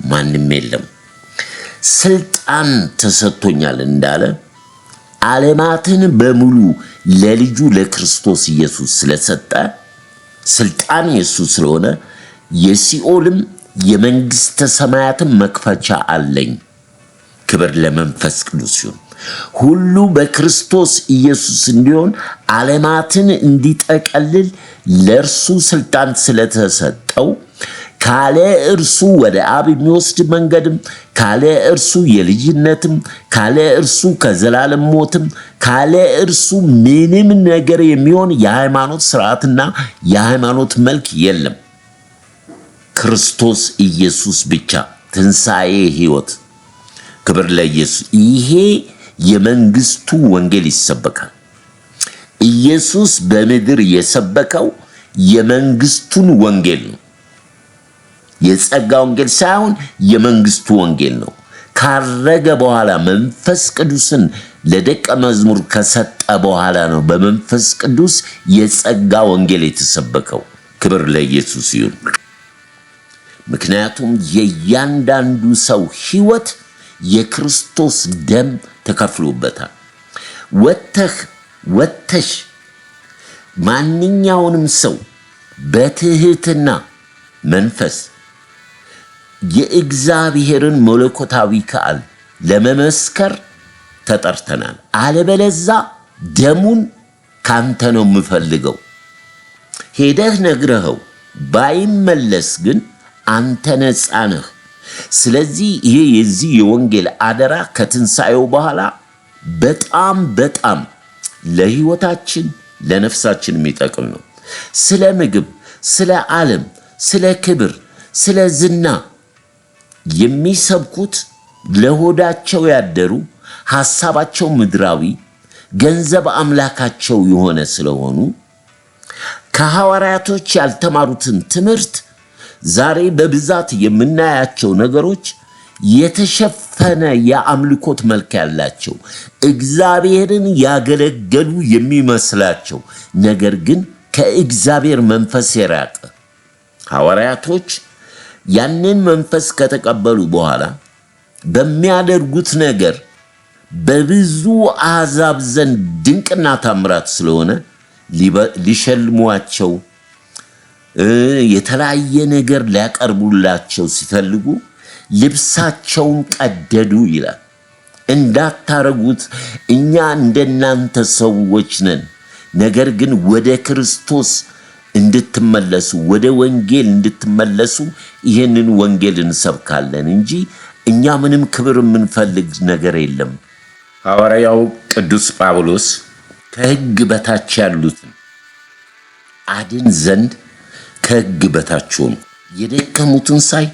ማንም የለም። ስልጣን ተሰጥቶኛል እንዳለ ዓለማትን በሙሉ ለልጁ ለክርስቶስ ኢየሱስ ስለሰጠ ስልጣን የሱ ስለሆነ የሲኦልም የመንግሥተ ሰማያትም መክፈቻ አለኝ። ክብር ለመንፈስ ቅዱስ ይሁን። ሁሉ በክርስቶስ ኢየሱስ እንዲሆን ዓለማትን እንዲጠቀልል ለእርሱ ስልጣን ስለተሰጠው ካለ እርሱ ወደ አብ የሚወስድ መንገድም ካለ እርሱ የልጅነትም ካለ እርሱ ከዘላለም ሞትም ካለ እርሱ ምንም ነገር የሚሆን የሃይማኖት ስርዓትና የሃይማኖት መልክ የለም። ክርስቶስ ኢየሱስ ብቻ፣ ትንሣኤ፣ ሕይወት። ክብር ለኢየሱስ። ይሄ የመንግስቱ ወንጌል ይሰበካል። ኢየሱስ በምድር የሰበከው የመንግስቱን ወንጌል ነው። የጸጋ ወንጌል ሳይሆን የመንግስቱ ወንጌል ነው። ካረገ በኋላ መንፈስ ቅዱስን ለደቀ መዝሙር ከሰጠ በኋላ ነው በመንፈስ ቅዱስ የጸጋ ወንጌል የተሰበከው። ክብር ለኢየሱስ ይሁን። ምክንያቱም የእያንዳንዱ ሰው ሕይወት የክርስቶስ ደም ተከፍሎበታል። ወተሽ ማንኛውንም ሰው በትህትና መንፈስ የእግዚአብሔርን መለኮታዊ ቃል ለመመስከር ተጠርተናል። አለበለዛ ደሙን ካንተ ነው የምፈልገው። ሄደህ ነግረኸው ባይመለስ ግን አንተ ነፃ ነህ። ስለዚህ ይሄ የዚህ የወንጌል አደራ ከትንሣኤው በኋላ በጣም ለሕይወታችን ለነፍሳችን የሚጠቅም ነው። ስለ ምግብ፣ ስለ ዓለም፣ ስለ ክብር፣ ስለ ዝና የሚሰብኩት ለሆዳቸው ያደሩ ሐሳባቸው ምድራዊ ገንዘብ አምላካቸው የሆነ ስለሆኑ ከሐዋርያቶች ያልተማሩትን ትምህርት ዛሬ በብዛት የምናያቸው ነገሮች የተሸፈነ የአምልኮት መልክ ያላቸው እግዚአብሔርን ያገለገሉ የሚመስላቸው ነገር ግን ከእግዚአብሔር መንፈስ የራቀ ሐዋርያቶች ያንን መንፈስ ከተቀበሉ በኋላ በሚያደርጉት ነገር በብዙ አሕዛብ ዘንድ ድንቅና ታምራት ስለሆነ ሊሸልሟቸው የተለያየ ነገር ሊያቀርቡላቸው ሲፈልጉ ልብሳቸውን ቀደዱ ይላል። እንዳታረጉት፣ እኛ እንደናንተ ሰዎች ነን። ነገር ግን ወደ ክርስቶስ እንድትመለሱ ወደ ወንጌል እንድትመለሱ ይህንን ወንጌል እንሰብካለን እንጂ እኛ ምንም ክብር የምንፈልግ ነገር የለም። ሐዋርያው ቅዱስ ጳውሎስ ከሕግ በታች ያሉትን አድን ዘንድ ከሕግ በታች ሆንኩ፣ የደከሙትን ሳይ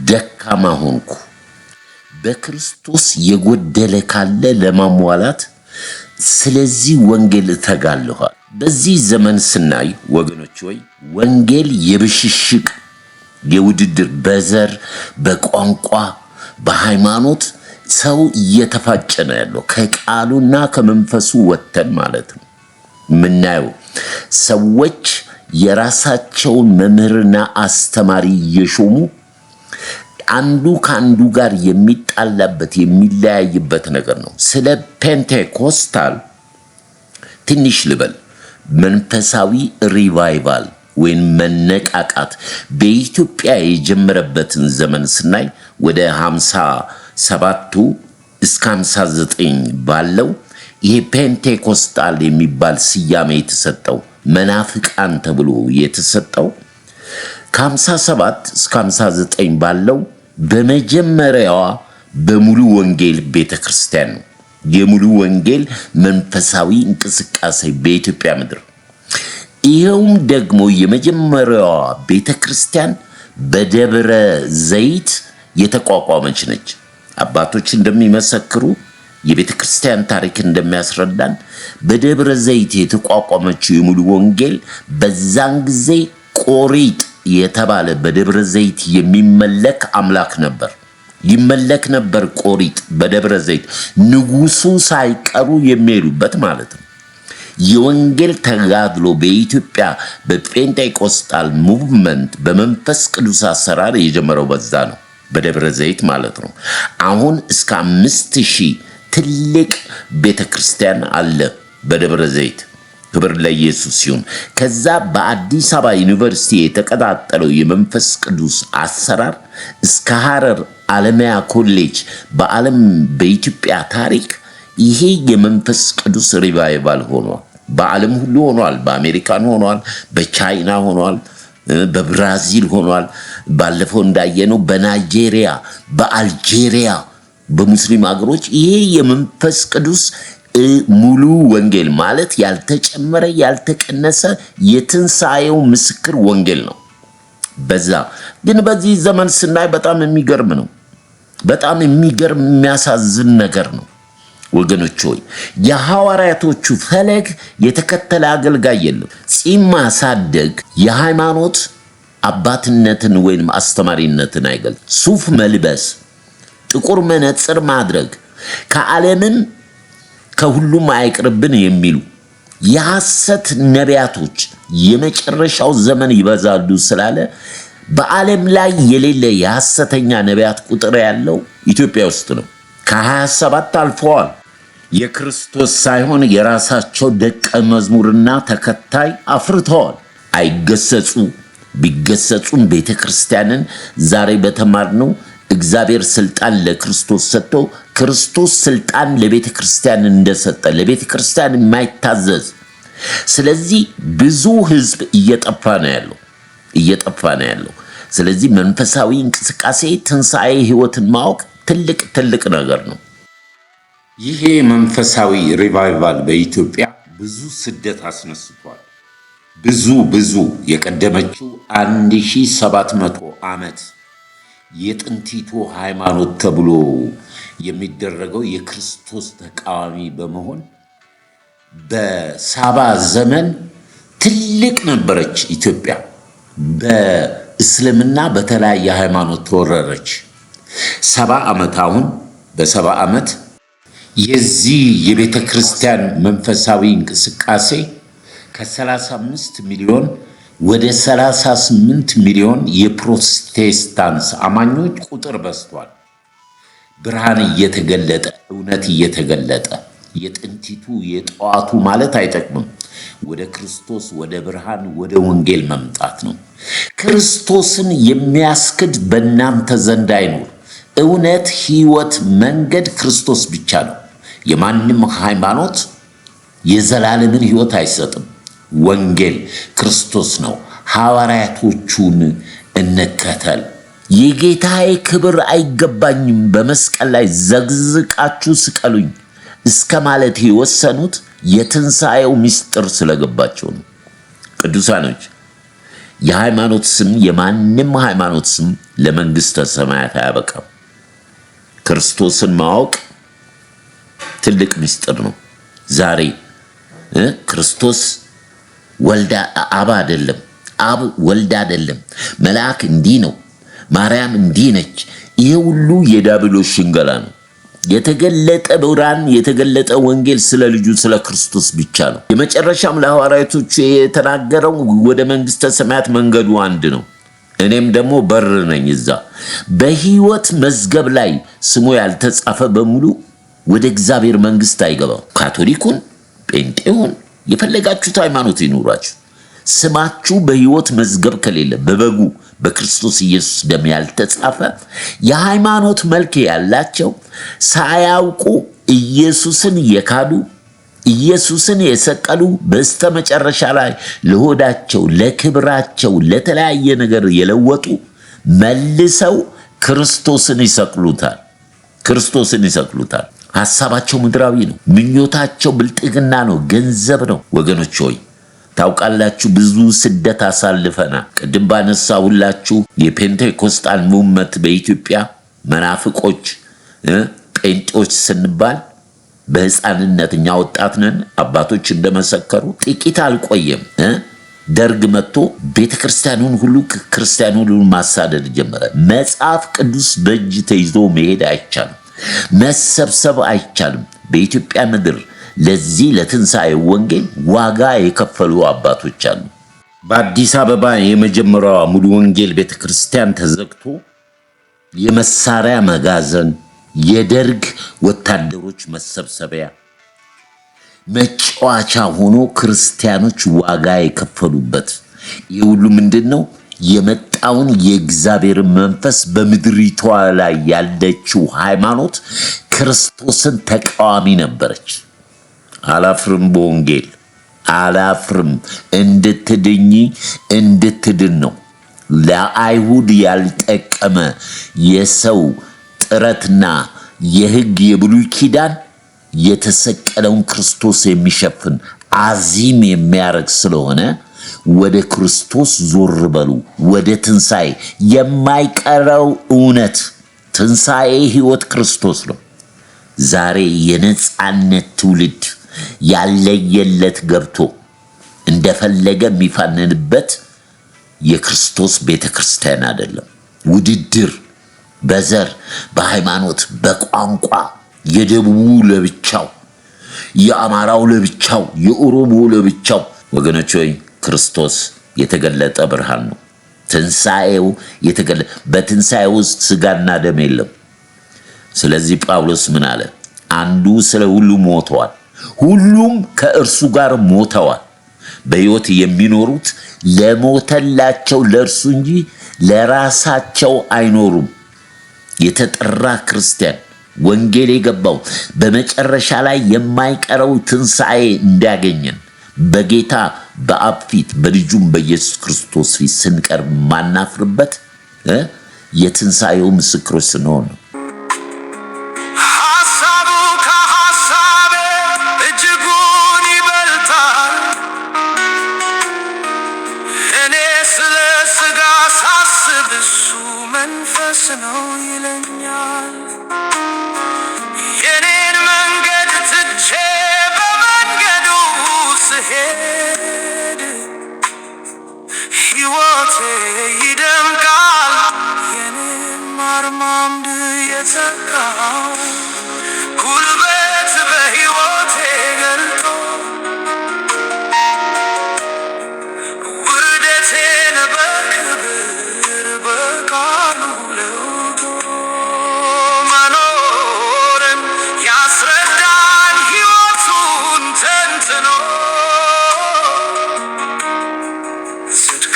ደካማ ሆንኩ፣ በክርስቶስ የጎደለ ካለ ለማሟላት ስለዚህ ወንጌል እተጋለኋል። በዚህ ዘመን ስናይ ወገኖች ሆይ ወንጌል የብሽሽቅ የውድድር በዘር በቋንቋ በሃይማኖት ሰው እየተፋጨ ነው ያለው። ከቃሉና ከመንፈሱ ወተን ማለት ነው ምናየው ሰዎች የራሳቸውን መምህርና አስተማሪ እየሾሙ አንዱ ከአንዱ ጋር የሚጣላበት የሚለያይበት ነገር ነው። ስለ ፔንቴኮስታል ትንሽ ልበል። መንፈሳዊ ሪቫይቫል ወይም መነቃቃት በኢትዮጵያ የጀመረበትን ዘመን ስናይ ወደ 57ቱ እስከ 59 ባለው ይሄ ፔንቴኮስታል የሚባል ስያሜ የተሰጠው መናፍቃን ተብሎ የተሰጠው ከ57 እስከ 59 ባለው በመጀመሪያዋ በሙሉ ወንጌል ቤተክርስቲያን ነው። የሙሉ ወንጌል መንፈሳዊ እንቅስቃሴ በኢትዮጵያ ምድር። ይሄውም ደግሞ የመጀመሪያዋ ቤተክርስቲያን በደብረ ዘይት የተቋቋመች ነች። አባቶች እንደሚመሰክሩ የቤተክርስቲያን ታሪክ እንደሚያስረዳን በደብረ ዘይት የተቋቋመችው የሙሉ ወንጌል በዛን ጊዜ ቆሪጥ የተባለ በደብረ ዘይት የሚመለክ አምላክ ነበር። ይመለክ ነበር ቆሪጥ በደብረ ዘይት ንጉሱ ሳይቀሩ የሚሄዱበት ማለት ነው። የወንጌል ተጋድሎ በኢትዮጵያ በፔንቴኮስታል ሙቭመንት በመንፈስ ቅዱስ አሰራር የጀመረው በዛ ነው፣ በደብረ ዘይት ማለት ነው። አሁን እስከ 5000 ትልቅ ቤተክርስቲያን አለ በደብረ ዘይት። ክብር ለኢየሱስ ይሁን። ከዛ በአዲስ አበባ ዩኒቨርሲቲ የተቀጣጠለው የመንፈስ ቅዱስ አሰራር እስከ ሐረር ዓለማያ ኮሌጅ በዓለም በኢትዮጵያ ታሪክ ይሄ የመንፈስ ቅዱስ ሪቫይቫል ሆኗል። በዓለም ሁሉ ሆኗል። በአሜሪካን ሆኗል፣ በቻይና ሆኗል፣ በብራዚል ሆኗል። ባለፈው እንዳየነው በናይጄሪያ፣ በአልጄሪያ፣ በሙስሊም ሀገሮች ይሄ የመንፈስ ቅዱስ ሙሉ ወንጌል ማለት ያልተጨመረ ያልተቀነሰ የትንሣኤው ምስክር ወንጌል ነው። በዛ ግን በዚህ ዘመን ስናይ በጣም የሚገርም ነው። በጣም የሚገርም የሚያሳዝን ነገር ነው ወገኖች ሆይ የሐዋርያቶቹ ፈለግ የተከተለ አገልጋይ የለም። ጺም ማሳደግ የሃይማኖት አባትነትን ወይም አስተማሪነትን አይገልጽ። ሱፍ መልበስ፣ ጥቁር መነጽር ማድረግ ከዓለምን ከሁሉም አይቅርብን የሚሉ የሐሰት ነቢያቶች የመጨረሻው ዘመን ይበዛሉ ስላለ በዓለም ላይ የሌለ የሐሰተኛ ነቢያት ቁጥር ያለው ኢትዮጵያ ውስጥ ነው። ከ27 አልፈዋል። የክርስቶስ ሳይሆን የራሳቸው ደቀ መዝሙርና ተከታይ አፍርተዋል። አይገሰጹ። ቢገሰጹም ቤተክርስቲያንን ዛሬ በተማርነው እግዚአብሔር ስልጣን ለክርስቶስ ሰጥቶ ክርስቶስ ስልጣን ለቤተክርስቲያን እንደሰጠ ለቤተክርስቲያን የማይታዘዝ ስለዚህ ብዙ ህዝብ እየጠፋ ነው ያለው። ስለዚህ መንፈሳዊ እንቅስቃሴ ትንሣኤ ህይወትን ማወቅ ትልቅ ነገር ነው። ይሄ መንፈሳዊ ሪቫይቫል በኢትዮጵያ ብዙ ስደት አስነስቷል። ብዙ የቀደመችው 1700 ዓመት የጥንቲቱ ሃይማኖት ተብሎ የሚደረገው የክርስቶስ ተቃዋሚ በመሆን በሳባ ዘመን ትልቅ ነበረች ኢትዮጵያ። በእስልምና በተለያየ ሃይማኖት ተወረረች። 70 ዓመት አሁን በ70 ዓመት የዚህ የቤተ ክርስቲያን መንፈሳዊ እንቅስቃሴ ከ35 ሚሊዮን ወደ 38 ሚሊዮን የፕሮቴስታንት አማኞች ቁጥር በዝቷል። ብርሃን እየተገለጠ እውነት እየተገለጠ የጥንቲቱ የጠዋቱ ማለት አይጠቅምም። ወደ ክርስቶስ ወደ ብርሃን ወደ ወንጌል መምጣት ነው። ክርስቶስን የሚያስክድ በእናንተ ዘንድ አይኖር። እውነት፣ ሕይወት፣ መንገድ ክርስቶስ ብቻ ነው። የማንም ሃይማኖት የዘላለምን ሕይወት አይሰጥም። ወንጌል ክርስቶስ ነው። ሐዋርያቶቹን እንከተል። የጌታዬ ክብር አይገባኝም፣ በመስቀል ላይ ዘግዝቃችሁ ስቀሉኝ እስከ ማለት የወሰኑት የትንሣኤው ምስጢር ስለገባቸው ነው። ቅዱሳኖች፣ የሃይማኖት ስም የማንም ሃይማኖት ስም ለመንግሥተ ሰማያት አያበቃም። ክርስቶስን ማወቅ ትልቅ ምስጢር ነው። ዛሬ ክርስቶስ ወልዳ አብ አይደለም፣ አብ ወልድ አይደለም፣ መልአክ እንዲህ ነው፣ ማርያም እንዲህ ነች። ይሄ ሁሉ የዲያብሎስ ሽንገላ ነው። የተገለጠ ብርሃን የተገለጠ ወንጌል ስለ ልጁ ስለ ክርስቶስ ብቻ ነው። የመጨረሻም ለሐዋርያቶቹ የተናገረው ወደ መንግሥተ ሰማያት መንገዱ አንድ ነው፣ እኔም ደግሞ በር ነኝ። እዛ በሕይወት መዝገብ ላይ ስሙ ያልተጻፈ በሙሉ ወደ እግዚአብሔር መንግሥት አይገባም። ካቶሊኩን፣ ጴንጤውን፣ የፈለጋችሁት ሃይማኖት ይኑራችሁ፣ ስማችሁ በሕይወት መዝገብ ከሌለ በበጉ በክርስቶስ ኢየሱስ ደም ያልተጻፈ የሃይማኖት መልክ ያላቸው ሳያውቁ ኢየሱስን የካዱ ኢየሱስን የሰቀሉ በስተመጨረሻ ላይ ለሆዳቸው ለክብራቸው ለተለያየ ነገር የለወጡ መልሰው ክርስቶስን ይሰቅሉታል። ክርስቶስን ይሰቅሉታል። ሐሳባቸው ምድራዊ ነው። ምኞታቸው ብልጥግና ነው፣ ገንዘብ ነው። ወገኖች ሆይ ታውቃላችሁ፣ ብዙ ስደት አሳልፈናል። ቅድም ባነሳሁላችሁ የፔንቴኮስታል ሙቭመንት በኢትዮጵያ መናፍቆች ጴንጤዎች ስንባል በሕፃንነት እኛ ወጣት ነን። አባቶች እንደመሰከሩ ጥቂት አልቆየም። ደርግ መጥቶ ቤተ ክርስቲያኑን ሁሉ ክርስቲያኑን ሁሉ ማሳደድ ጀመረ። መጽሐፍ ቅዱስ በእጅ ተይዞ መሄድ አይቻልም፣ መሰብሰብ አይቻልም። በኢትዮጵያ ምድር ለዚህ ለትንሣኤ ወንጌል ዋጋ የከፈሉ አባቶች አሉ። በአዲስ አበባ የመጀመሪያዋ ሙሉ ወንጌል ቤተ ክርስቲያን ተዘግቶ የመሳሪያ መጋዘን፣ የደርግ ወታደሮች መሰብሰቢያ፣ መጫወቻ ሆኖ ክርስቲያኖች ዋጋ የከፈሉበት ይህ ሁሉ ምንድን ነው? የመጣውን የእግዚአብሔር መንፈስ በምድሪቷ ላይ ያለችው ሃይማኖት ክርስቶስን ተቃዋሚ ነበረች። አላፍርም፣ በወንጌል አላፍርም። እንድትድኝ እንድትድን ነው። ለአይሁድ ያልጠቀመ የሰው ጥረትና የሕግ የብሉይ ኪዳን የተሰቀለውን ክርስቶስ የሚሸፍን አዚም የሚያደርግ ስለሆነ ወደ ክርስቶስ ዞር በሉ። ወደ ትንሣኤ የማይቀረው እውነት ትንሣኤ ሕይወት ክርስቶስ ነው። ዛሬ የነጻነት ትውልድ ያለየለት ገብቶ እንደፈለገ የሚፋንንበት የክርስቶስ ቤተ ክርስቲያን አይደለም። ውድድር በዘር በሃይማኖት በቋንቋ የደቡቡ ለብቻው፣ የአማራው ለብቻው፣ የኦሮሞ ለብቻው። ወገኖች ሆይ ክርስቶስ የተገለጠ ብርሃን ነው። ትንሣኤው በትንሣኤ ውስጥ ሥጋና ደም የለም። ስለዚህ ጳውሎስ ምን አለ? አንዱ ስለ ሁሉ ሞተዋል፣ ሁሉም ከእርሱ ጋር ሞተዋል። በሕይወት የሚኖሩት ለሞተላቸው ለእርሱ እንጂ ለራሳቸው አይኖሩም። የተጠራ ክርስቲያን ወንጌል የገባው በመጨረሻ ላይ የማይቀረው ትንሣኤ እንዲያገኘን በጌታ በአብ ፊት በልጁም በኢየሱስ ክርስቶስ ፊት ስንቀርብ ማናፍርበት የትንሣኤው ምስክሮች ስንሆን ነው። ሐሳቡ ከሐሳቤ እጅጉን ይበልጣል። ሲሄድ ሕይወቴ ይደምቃል የኔም አርማምድ የተካው ጉልበት በሕይወቴ ገልጦ ውርደቴን በክብር በቃሉ ለውጦ መኖርን ያስረዳኝ ሕይወቱን ተንትኖ ጽድቅ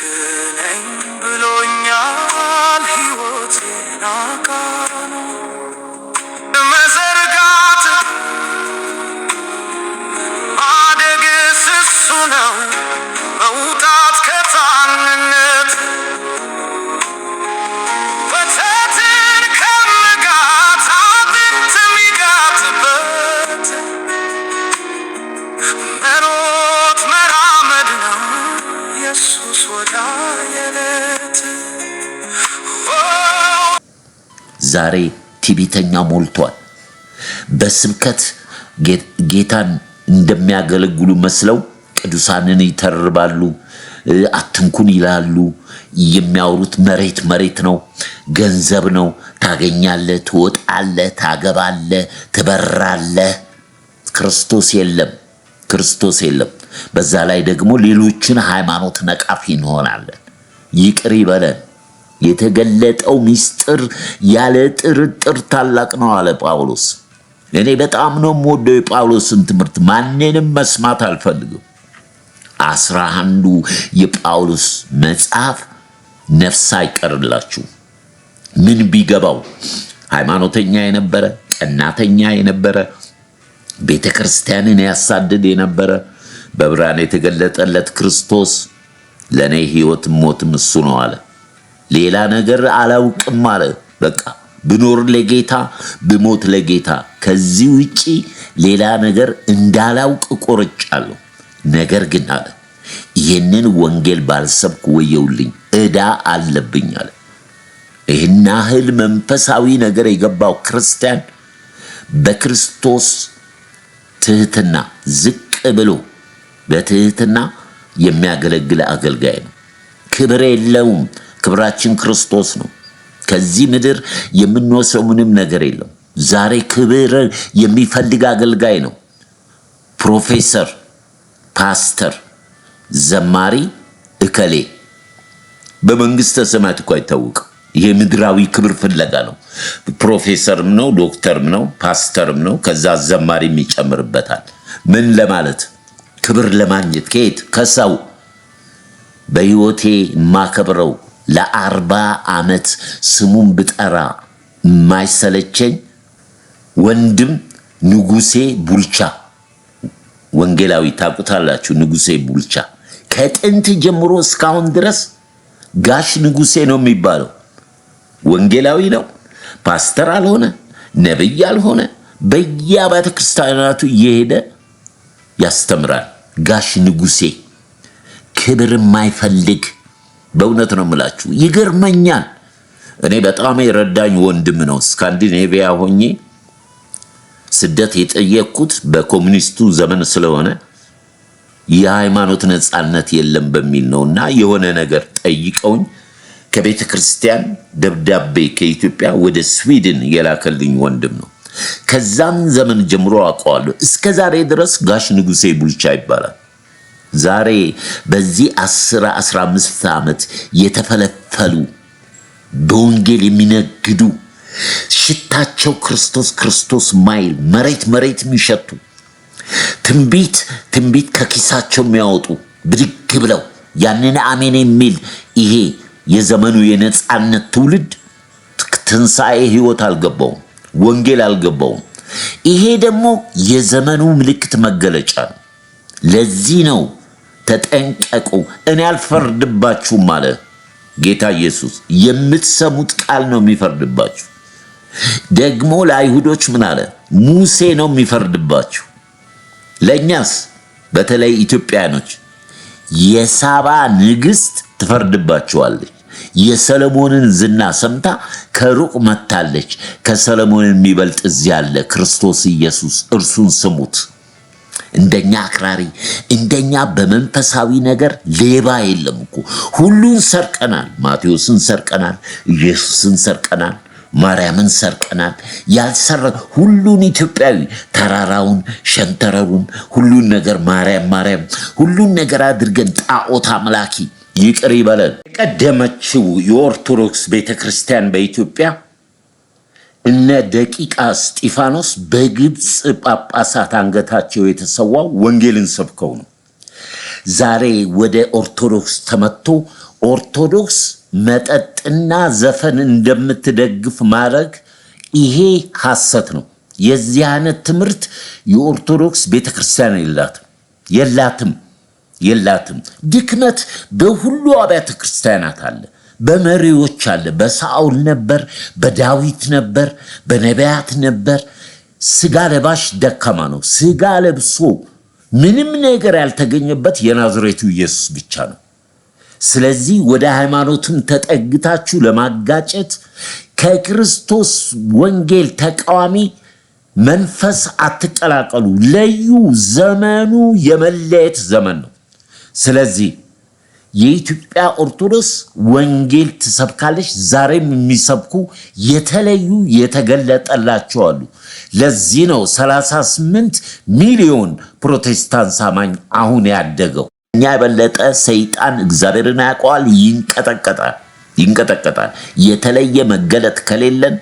ነኝ ብሎኛል ሕይወቴን አቃኑ መዘርጋት ማደግስ እሱ ነው መውጣት ከታንነት ወተትን ከምጋት አጥንት ሚጋትበት መሮጥ መራመድ ነው ኢየሱስ ወዳ የለት ዛሬ ትዕቢተኛ ሞልቷል። በስብከት ጌታን እንደሚያገለግሉ መስለው ቅዱሳንን ይተርባሉ፣ አትንኩን ይላሉ። የሚያወሩት መሬት መሬት ነው፣ ገንዘብ ነው። ታገኛለህ፣ ትወጣለህ፣ ታገባለህ፣ ትበራለህ። ክርስቶስ የለም፣ ክርስቶስ የለም። በዛ ላይ ደግሞ ሌሎችን ሃይማኖት ነቃፊ እንሆናለን። ይቅር ይበለን። የተገለጠው ምስጢር ያለ ጥርጥር ታላቅ ነው አለ ጳውሎስ። እኔ በጣም ነው የምወደው የጳውሎስን ትምህርት፣ ማንንም መስማት አልፈልግም። 11ዱ የጳውሎስ መጽሐፍ ነፍስ አይቀርላችሁ። ምን ቢገባው ሃይማኖተኛ የነበረ ቀናተኛ የነበረ ቤተ ክርስቲያንን ያሳድድ የነበረ በብርሃን የተገለጠለት ክርስቶስ ለእኔ ሕይወትም ሞትም እሱ ነው አለ። ሌላ ነገር አላውቅም አለ። በቃ ብኖር ለጌታ ብሞት ለጌታ፣ ከዚህ ውጪ ሌላ ነገር እንዳላውቅ ቆርጫለሁ። ነገር ግን አለ ይህንን ወንጌል ባልሰብክ ወየውልኝ፣ ዕዳ አለብኝ አለ። ይህን ያህል መንፈሳዊ ነገር የገባው ክርስቲያን በክርስቶስ ትህትና ዝቅ ብሎ በትህትና የሚያገለግል አገልጋይ ነው። ክብር የለውም። ክብራችን ክርስቶስ ነው። ከዚህ ምድር የምንወስደው ምንም ነገር የለም። ዛሬ ክብር የሚፈልግ አገልጋይ ነው። ፕሮፌሰር፣ ፓስተር፣ ዘማሪ እከሌ በመንግስተ ሰማያት እኮ አይታወቅም። ይሄ ምድራዊ ክብር ፍለጋ ነው። ፕሮፌሰርም ነው፣ ዶክተርም ነው፣ ፓስተርም ነው። ከዛ ዘማሪም ይጨምርበታል። ምን ለማለት? ክብር ለማግኘት። ከየት? ከሰው። በሕይወቴ የማከብረው ለ40 ዓመት ስሙን ብጠራ የማይሰለቸኝ ወንድም ንጉሴ ቡልቻ፣ ወንጌላዊ ታውቁታላችሁ። ንጉሴ ቡልቻ ከጥንት ጀምሮ እስካሁን ድረስ ጋሽ ንጉሴ ነው የሚባለው። ወንጌላዊ ነው፣ ፓስተር አልሆነ፣ ነብይ አልሆነ፣ በየአብያተ ክርስቲያናቱ እየሄደ ያስተምራል። ጋሽ ንጉሴ ክብር የማይፈልግ በእውነት ነው የምላችሁ። ይገርመኛል። እኔ በጣም የረዳኝ ወንድም ነው። ስካንዲኔቪያ ሆኜ ስደት የጠየቅኩት በኮሙኒስቱ ዘመን ስለሆነ የሃይማኖት ነጻነት የለም በሚል ነውና የሆነ ነገር ጠይቀውኝ ከቤተ ክርስቲያን ደብዳቤ ከኢትዮጵያ ወደ ስዊድን የላከልኝ ወንድም ነው። ከዛም ዘመን ጀምሮ አውቀዋለሁ። እስከ ዛሬ ድረስ ጋሽ ንጉሴ ቡልቻ ይባላል። ዛሬ በዚህ 10-15 ዓመት የተፈለፈሉ በወንጌል የሚነግዱ ሽታቸው ክርስቶስ ክርስቶስ ማይል መሬት መሬት የሚሸቱ ትንቢት ከኪሳቸው የሚያወጡ ብድግ ብለው ያንን አሜን የሚል ይሄ የዘመኑ የነጻነት ትውልድ ትንሣኤ ሕይወት አልገባውም፣ ወንጌል አልገባውም። ይሄ ደግሞ የዘመኑ ምልክት መገለጫ ነው። ለዚህ ነው ተጠንቀቁ፣ እኔ አልፈርድባችሁም አለ ጌታ ኢየሱስ። የምትሰሙት ቃል ነው የሚፈርድባችሁ። ደግሞ ለአይሁዶች ምን አለ? ሙሴ ነው የሚፈርድባችሁ። ለእኛስ በተለይ ኢትዮጵያኖች የሳባ ንግሥት ትፈርድባችኋለች። የሰለሞንን ዝና ሰምታ ከሩቅ መታለች። ከሰለሞን የሚበልጥ እዚህ አለ፣ ክርስቶስ ኢየሱስ፣ እርሱን ስሙት። እንደኛ አክራሪ እንደኛ በመንፈሳዊ ነገር ሌባ የለም እኮ። ሁሉን ሰርቀናል። ማቴዎስን ሰርቀናል፣ ኢየሱስን ሰርቀናል፣ ማርያምን ሰርቀናል። ያልሰረ ሁሉን ኢትዮጵያዊ ተራራውን፣ ሸንተረሩን፣ ሁሉን ነገር ማርያም ሁሉን ነገር አድርገን ጣዖት አምላኪ ይቅር ይበለን። የቀደመችው የኦርቶዶክስ ቤተክርስቲያን በኢትዮጵያ እነ ደቂቀ እስጢፋኖስ በግብፅ ጳጳሳት አንገታቸው የተሰዋው ወንጌልን ሰብከው ነው። ዛሬ ወደ ኦርቶዶክስ ተመቶ ኦርቶዶክስ መጠጥና ዘፈን እንደምትደግፍ ማድረግ ይሄ ሐሰት ነው። የዚህ አይነት ትምህርት የኦርቶዶክስ ቤተክርስቲያን የላትም። ድክመት በሁሉ አብያተ ክርስቲያናት አለ። በመሪዎች አለ። በሳኦል ነበር፣ በዳዊት ነበር፣ በነቢያት ነበር። ስጋ ለባሽ ደካማ ነው። ስጋ ለብሶ ምንም ነገር ያልተገኘበት የናዝሬቱ ኢየሱስ ብቻ ነው። ስለዚህ ወደ ሃይማኖትም ተጠግታችሁ ለማጋጨት ከክርስቶስ ወንጌል ተቃዋሚ መንፈስ አትቀላቀሉ። ለዩ። ዘመኑ የመለየት ዘመን ነው። ስለዚህ የኢትዮጵያ ኦርቶዶክስ ወንጌል ትሰብካለች። ዛሬም የሚሰብኩ የተለዩ የተገለጠላቸው አሉ። ለዚህ ነው 38 ሚሊዮን ፕሮቴስታንት አማኝ አሁን ያደገው። እኛ የበለጠ ሰይጣን እግዚአብሔርን ያውቀዋል። ይንቀጠቀጣል። የተለየ መገለጥ ከሌለን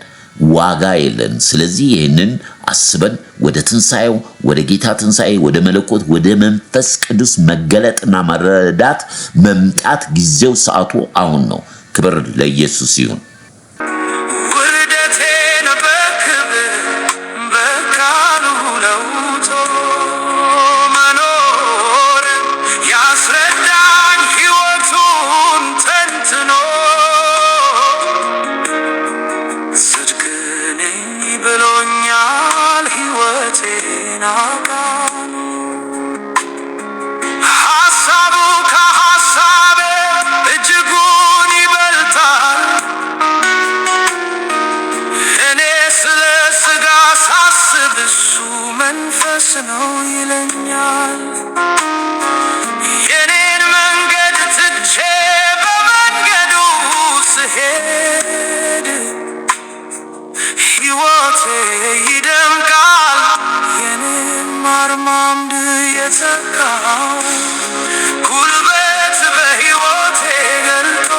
ዋጋ የለን። ስለዚህ ይህንን አስበን ወደ ትንሣኤው፣ ወደ ጌታ ትንሣኤ፣ ወደ መለኮት፣ ወደ መንፈስ ቅዱስ መገለጥና መረዳት መምጣት ጊዜው ሰዓቱ አሁን ነው። ክብር ለኢየሱስ ይሁን። ውርደቴን በክብር በቃሉ ለውጦ መኖር ያስረዳኝ ሕይወቱን ተንትኖ ጽድቅ ነኝ ብሎኛል ሕይወቴን አቃኑ ሐሳቡ ከሐሳቤ እጅጉን ይበልጣል። እኔ ስለ ሥጋ ሳስብ እሱ መንፈስ ነው ይለኛል። የኔን መንገድ ትቼ በመንገዱ ስሄድ ሕይወቴ ይደምቃል። የኔም አርማምድ የተካው ጉልበት በሕይወቴ ገልጦ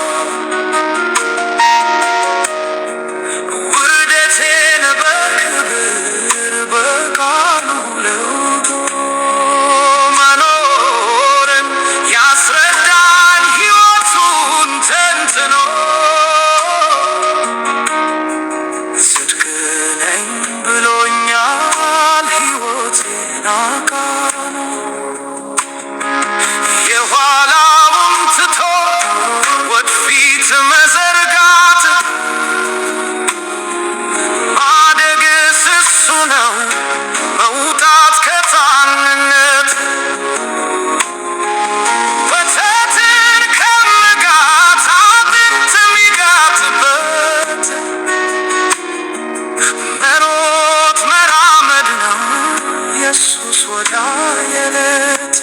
ውርደቴን በክብር በቃሉ ለውጦ መኖርን ያስረዳኝ ሕይወቱን ተንትኖ ጽድቅ ነኝ ብሎኛል ሕይወቴን አቃኑ የኋላውን ትቶ ወደፊት መዘርጋት ማደግስ እሱ ነው መውጣት ከታንነት ወተትን ከምጋት አጥንት ሚጋትበት መሮጥ መራመድ ነው ኢየሱስ ወዳ የለት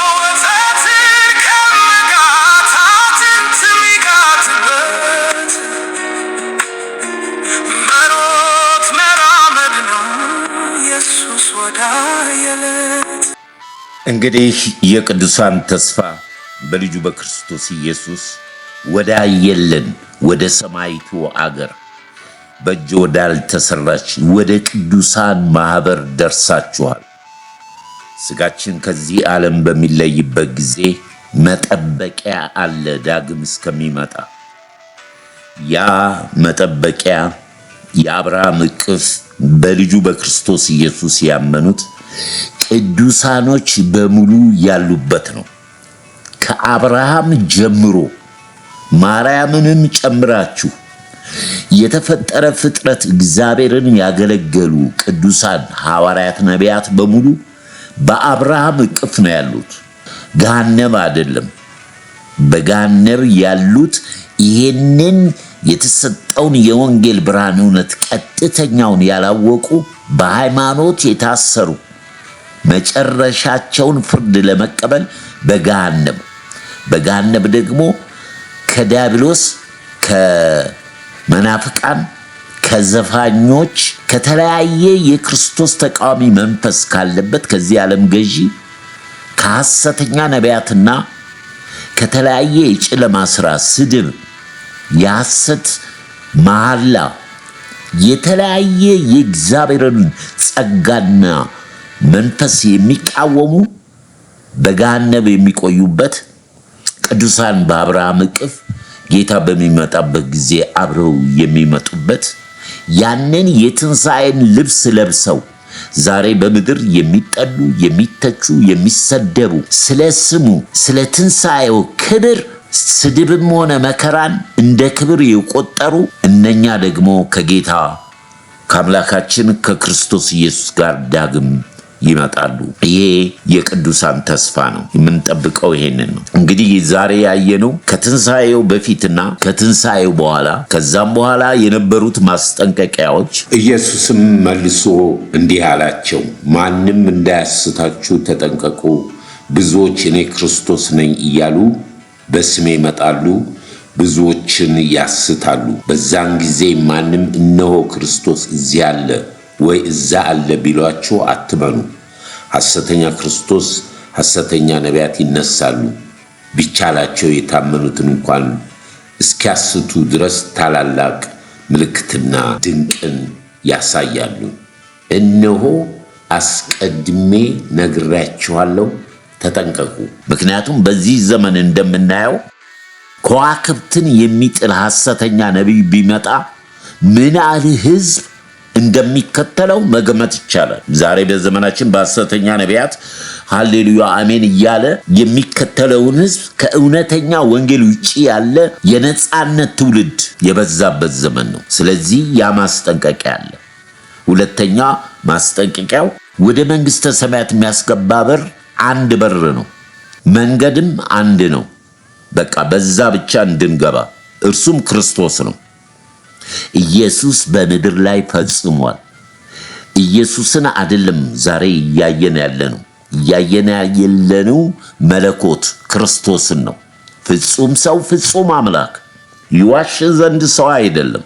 ወተትን ከምጋት አጥንት ሚጋትበት መሮጥ መራመድ ነው ኢየሱስ ወዳ የለት። እንግዲህ የቅዱሳን ተስፋ በልጁ በክርስቶስ ኢየሱስ ወደ አየለን ወደ ሰማይቱ አገር በእጅ ወዳልተሰራች ወደ ቅዱሳን ማህበር ደርሳችኋል። ስጋችን ከዚህ ዓለም በሚለይበት ጊዜ መጠበቂያ አለ ዳግም እስከሚመጣ። ያ መጠበቂያ የአብርሃም እቅፍ በልጁ በክርስቶስ ኢየሱስ ያመኑት ቅዱሳኖች በሙሉ ያሉበት ነው። ከአብርሃም ጀምሮ ማርያምንም ጨምራችሁ የተፈጠረ ፍጥረት እግዚአብሔርን ያገለገሉ ቅዱሳን ሐዋርያት፣ ነቢያት በሙሉ በአብርሃም እቅፍ ነው ያሉት። ገሃነም አይደለም። በገሃነም ያሉት ይሄንን የተሰጠውን የወንጌል ብርሃን እውነት ቀጥተኛውን ያላወቁ በሃይማኖት የታሰሩ መጨረሻቸውን ፍርድ ለመቀበል በገሃነም ደግሞ ከዲያብሎስ፣ ከመናፍቃን፣ ከዘፋኞች፣ ከተለያየ የክርስቶስ ተቃዋሚ መንፈስ ካለበት ከዚህ ዓለም ገዢ ከሐሰተኛ ነቢያትና ከተለያየ የጨለማ ሥራ፣ ስድብ፣ የሐሰት መሐላ፣ የተለያየ የእግዚአብሔርን ጸጋና መንፈስ የሚቃወሙ በገሃነም የሚቆዩበት ቅዱሳን በአብርሃም እቅፍ ጌታ በሚመጣበት ጊዜ አብረው የሚመጡበት ያንን የትንሣኤን ልብስ ለብሰው ዛሬ በምድር የሚጠሉ፣ የሚተቹ፣ የሚሰደቡ ስለ ስሙ ስለ ትንሣኤው ክብር ስድብም ሆነ መከራን እንደ ክብር የቆጠሩ እነኛ ደግሞ ከጌታ ከአምላካችን ከክርስቶስ ኢየሱስ ጋር ዳግም ይመጣሉ። ይሄ የቅዱሳን ተስፋ ነው። የምንጠብቀው ይሄንን ነው። እንግዲህ ዛሬ ያየነው ከትንሣኤው በፊትና ከትንሣኤው በኋላ ከዛም በኋላ የነበሩት ማስጠንቀቂያዎች። ኢየሱስም መልሶ እንዲህ አላቸው፣ ማንም እንዳያስታችሁ ተጠንቀቁ። ብዙዎች እኔ ክርስቶስ ነኝ እያሉ በስሜ ይመጣሉ፣ ብዙዎችን ያስታሉ። በዛን ጊዜ ማንም እነሆ ክርስቶስ እዚህ አለ ወይ እዛ አለ ቢሏችሁ አትመኑ። ሐሰተኛ ክርስቶስ፣ ሐሰተኛ ነቢያት ይነሳሉ፣ ቢቻላቸው የታመኑትን እንኳን እስኪያስቱ ድረስ ታላላቅ ምልክትና ድንቅን ያሳያሉ። እነሆ አስቀድሜ ነግሬያችኋለሁ፣ ተጠንቀቁ። ምክንያቱም በዚህ ዘመን እንደምናየው ከዋክብትን የሚጥል ሐሰተኛ ነቢይ ቢመጣ ምን ያህል ሕዝብ እንደሚከተለው መገመት ይቻላል። ዛሬ በዘመናችን በሐሰተኛ ነቢያት ሃሌሉያ አሜን እያለ የሚከተለውን ሕዝብ ከእውነተኛ ወንጌል ውጪ ያለ የነጻነት ትውልድ የበዛበት ዘመን ነው። ስለዚህ ያ ማስጠንቀቂያ አለ። ሁለተኛ ማስጠንቀቂያው ወደ መንግሥተ ሰማያት የሚያስገባ በር አንድ በር ነው፣ መንገድም አንድ ነው። በቃ በዛ ብቻ እንድንገባ፣ እርሱም ክርስቶስ ነው። ኢየሱስ በምድር ላይ ፈጽሟል። ኢየሱስን አይደለም ዛሬ እያየን ያለነው መለኮት ክርስቶስን ነው። ፍጹም ሰው ፍጹም አምላክ፣ ይዋሽ ዘንድ ሰው አይደለም።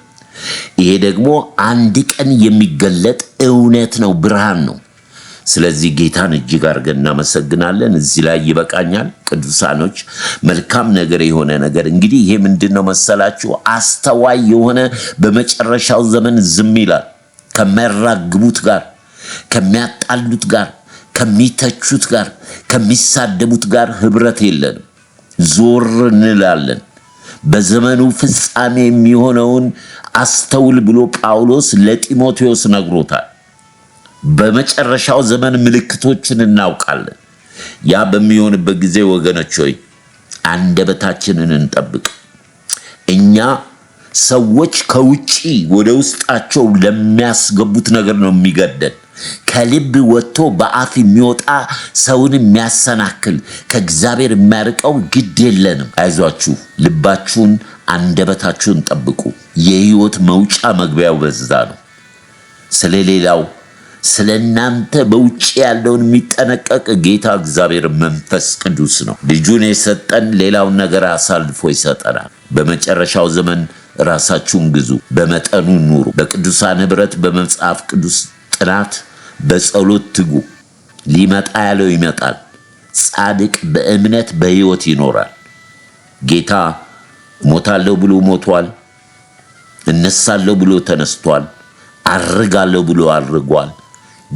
ይሄ ደግሞ አንድ ቀን የሚገለጥ እውነት ነው፣ ብርሃን ነው። ስለዚህ ጌታን እጅግ አድርገን እናመሰግናለን። እዚህ ላይ ይበቃኛል። ቅዱሳኖች መልካም ነገር የሆነ ነገር እንግዲህ ይሄ ምንድነው መሰላችሁ? አስተዋይ የሆነ በመጨረሻው ዘመን ዝም ይላል። ከሚያራግቡት ጋር፣ ከሚያጣሉት ጋር፣ ከሚተቹት ጋር፣ ከሚሳደቡት ጋር ህብረት የለንም፣ ዞር እንላለን። በዘመኑ ፍጻሜ የሚሆነውን አስተውል ብሎ ጳውሎስ ለጢሞቴዎስ ነግሮታል። በመጨረሻው ዘመን ምልክቶችን እናውቃለን። ያ በሚሆንበት ጊዜ ወገኖች ሆይ አንደበታችንን እንጠብቅ። እኛ ሰዎች ከውጪ ወደ ውስጣቸው ለሚያስገቡት ነገር ነው የሚገደን። ከልብ ወጥቶ በአፍ የሚወጣ ሰውን የሚያሰናክል ከእግዚአብሔር የሚያርቀው ግድ የለንም። አይዟችሁ፣ ልባችሁን አንደበታችሁን ጠብቁ። የህይወት መውጫ መግቢያው በዛ ነው። ስለሌላው ስለናንተ በውጪ ያለውን የሚጠነቀቅ ጌታ እግዚአብሔር መንፈስ ቅዱስ ነው። ልጁን የሰጠን ሌላውን ነገር አሳልፎ ይሰጠናል። በመጨረሻው ዘመን ራሳችሁን ግዙ፣ በመጠኑ ኑሩ፣ በቅዱሳን ህብረት፣ በመጽሐፍ ቅዱስ ጥናት፣ በጸሎት ትጉ። ሊመጣ ያለው ይመጣል። ጻድቅ በእምነት በህይወት ይኖራል። ጌታ ሞታለሁ ብሎ ሞቷል፣ እነሳለሁ ብሎ ተነስቷል፣ አርጋለሁ ብሎ አርጓል።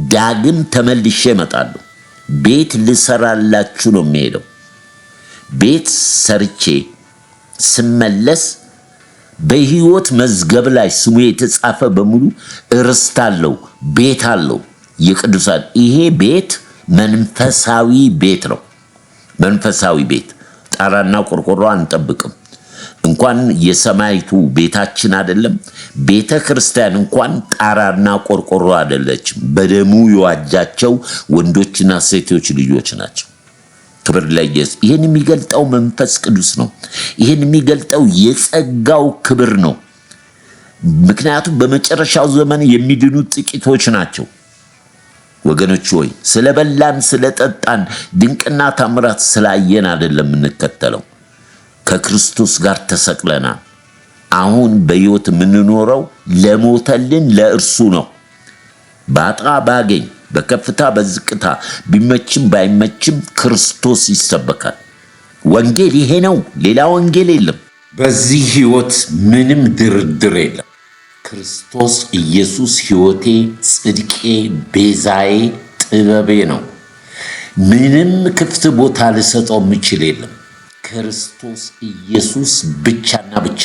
ዳግም ተመልሼ እመጣለሁ። ቤት ልሰራላችሁ ነው የሚሄደው። ቤት ሰርቼ ስመለስ በህይወት መዝገብ ላይ ስሙ የተጻፈ በሙሉ ርስት አለው፣ ቤት አለው። የቅዱሳን ይሄ ቤት መንፈሳዊ ቤት ነው። መንፈሳዊ ቤት ጣራና ቆርቆሮ አንጠብቅም። እንኳን የሰማይቱ ቤታችን አይደለም፣ ቤተ ክርስቲያን እንኳን ጣራና ቆርቆሮ አይደለችም። በደሙ የዋጃቸው ወንዶችና ሴቶች ልጆች ናቸው። ክብር ለኢየሱስ። ይሄን የሚገልጠው መንፈስ ቅዱስ ነው። ይሄን የሚገልጠው የጸጋው ክብር ነው። ምክንያቱም በመጨረሻው ዘመን የሚድኑ ጥቂቶች ናቸው። ወገኖች ሆይ ስለበላን ስለጠጣን ድንቅና ታምራት ስላየን አይደለም እንከተለው። ከክርስቶስ ጋር ተሰቅለናል። አሁን በሕይወት የምንኖረው ለሞተልን ለእርሱ ነው። ባጣ ባገኝ በከፍታ በዝቅታ ቢመችም ባይመችም ክርስቶስ ይሰበካል። ወንጌል ይሄ ነው፣ ሌላ ወንጌል የለም። በዚህ ሕይወት ምንም ድርድር የለም። ክርስቶስ ኢየሱስ ሕይወቴ፣ ጽድቄ፣ ቤዛዬ፣ ጥበቤ ነው። ምንም ክፍት ቦታ ልሰጠው የምችል የለም። ክርስቶስ ኢየሱስ ብቻና ብቻ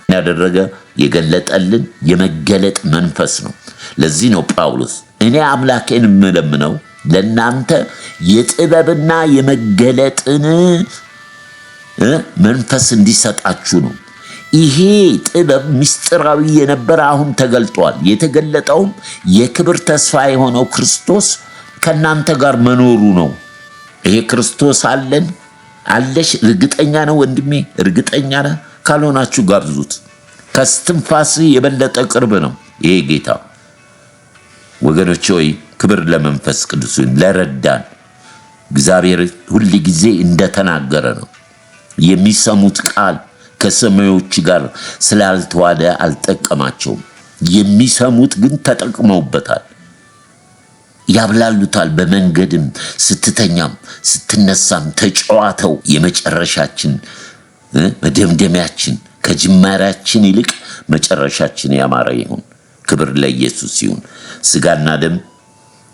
ያደረገ የገለጠልን የመገለጥ መንፈስ ነው። ለዚህ ነው ጳውሎስ እኔ አምላኬን የምለምነው ለእናንተ የጥበብና የመገለጥን መንፈስ እንዲሰጣችሁ ነው። ይሄ ጥበብ ምስጢራዊ የነበረ አሁን ተገልጧል። የተገለጠውም የክብር ተስፋ የሆነው ክርስቶስ ከእናንተ ጋር መኖሩ ነው። ይሄ ክርስቶስ አለን አለሽ። እርግጠኛ ነው ወንድሜ? እርግጠኛ ነህ? ካልሆናችሁ ጋብዙት። ከስትንፋስ የበለጠ ቅርብ ነው ይሄ ጌታ። ወገኖች ሆይ ክብር ለመንፈስ ቅዱስ ለረዳን። እግዚአብሔር ሁል ጊዜ እንደተናገረ ነው። የሚሰሙት ቃል ከሰማዮች ጋር ስላልተዋደ አልጠቀማቸውም። የሚሰሙት ግን ተጠቅመውበታል፣ ያብላሉታል። በመንገድም ስትተኛም ስትነሳም ተጨዋተው የመጨረሻችን መደምደሚያችን ከጅማሬያችን ይልቅ መጨረሻችን ያማረ ይሁን። ክብር ለኢየሱስ ይሁን። ስጋና ደም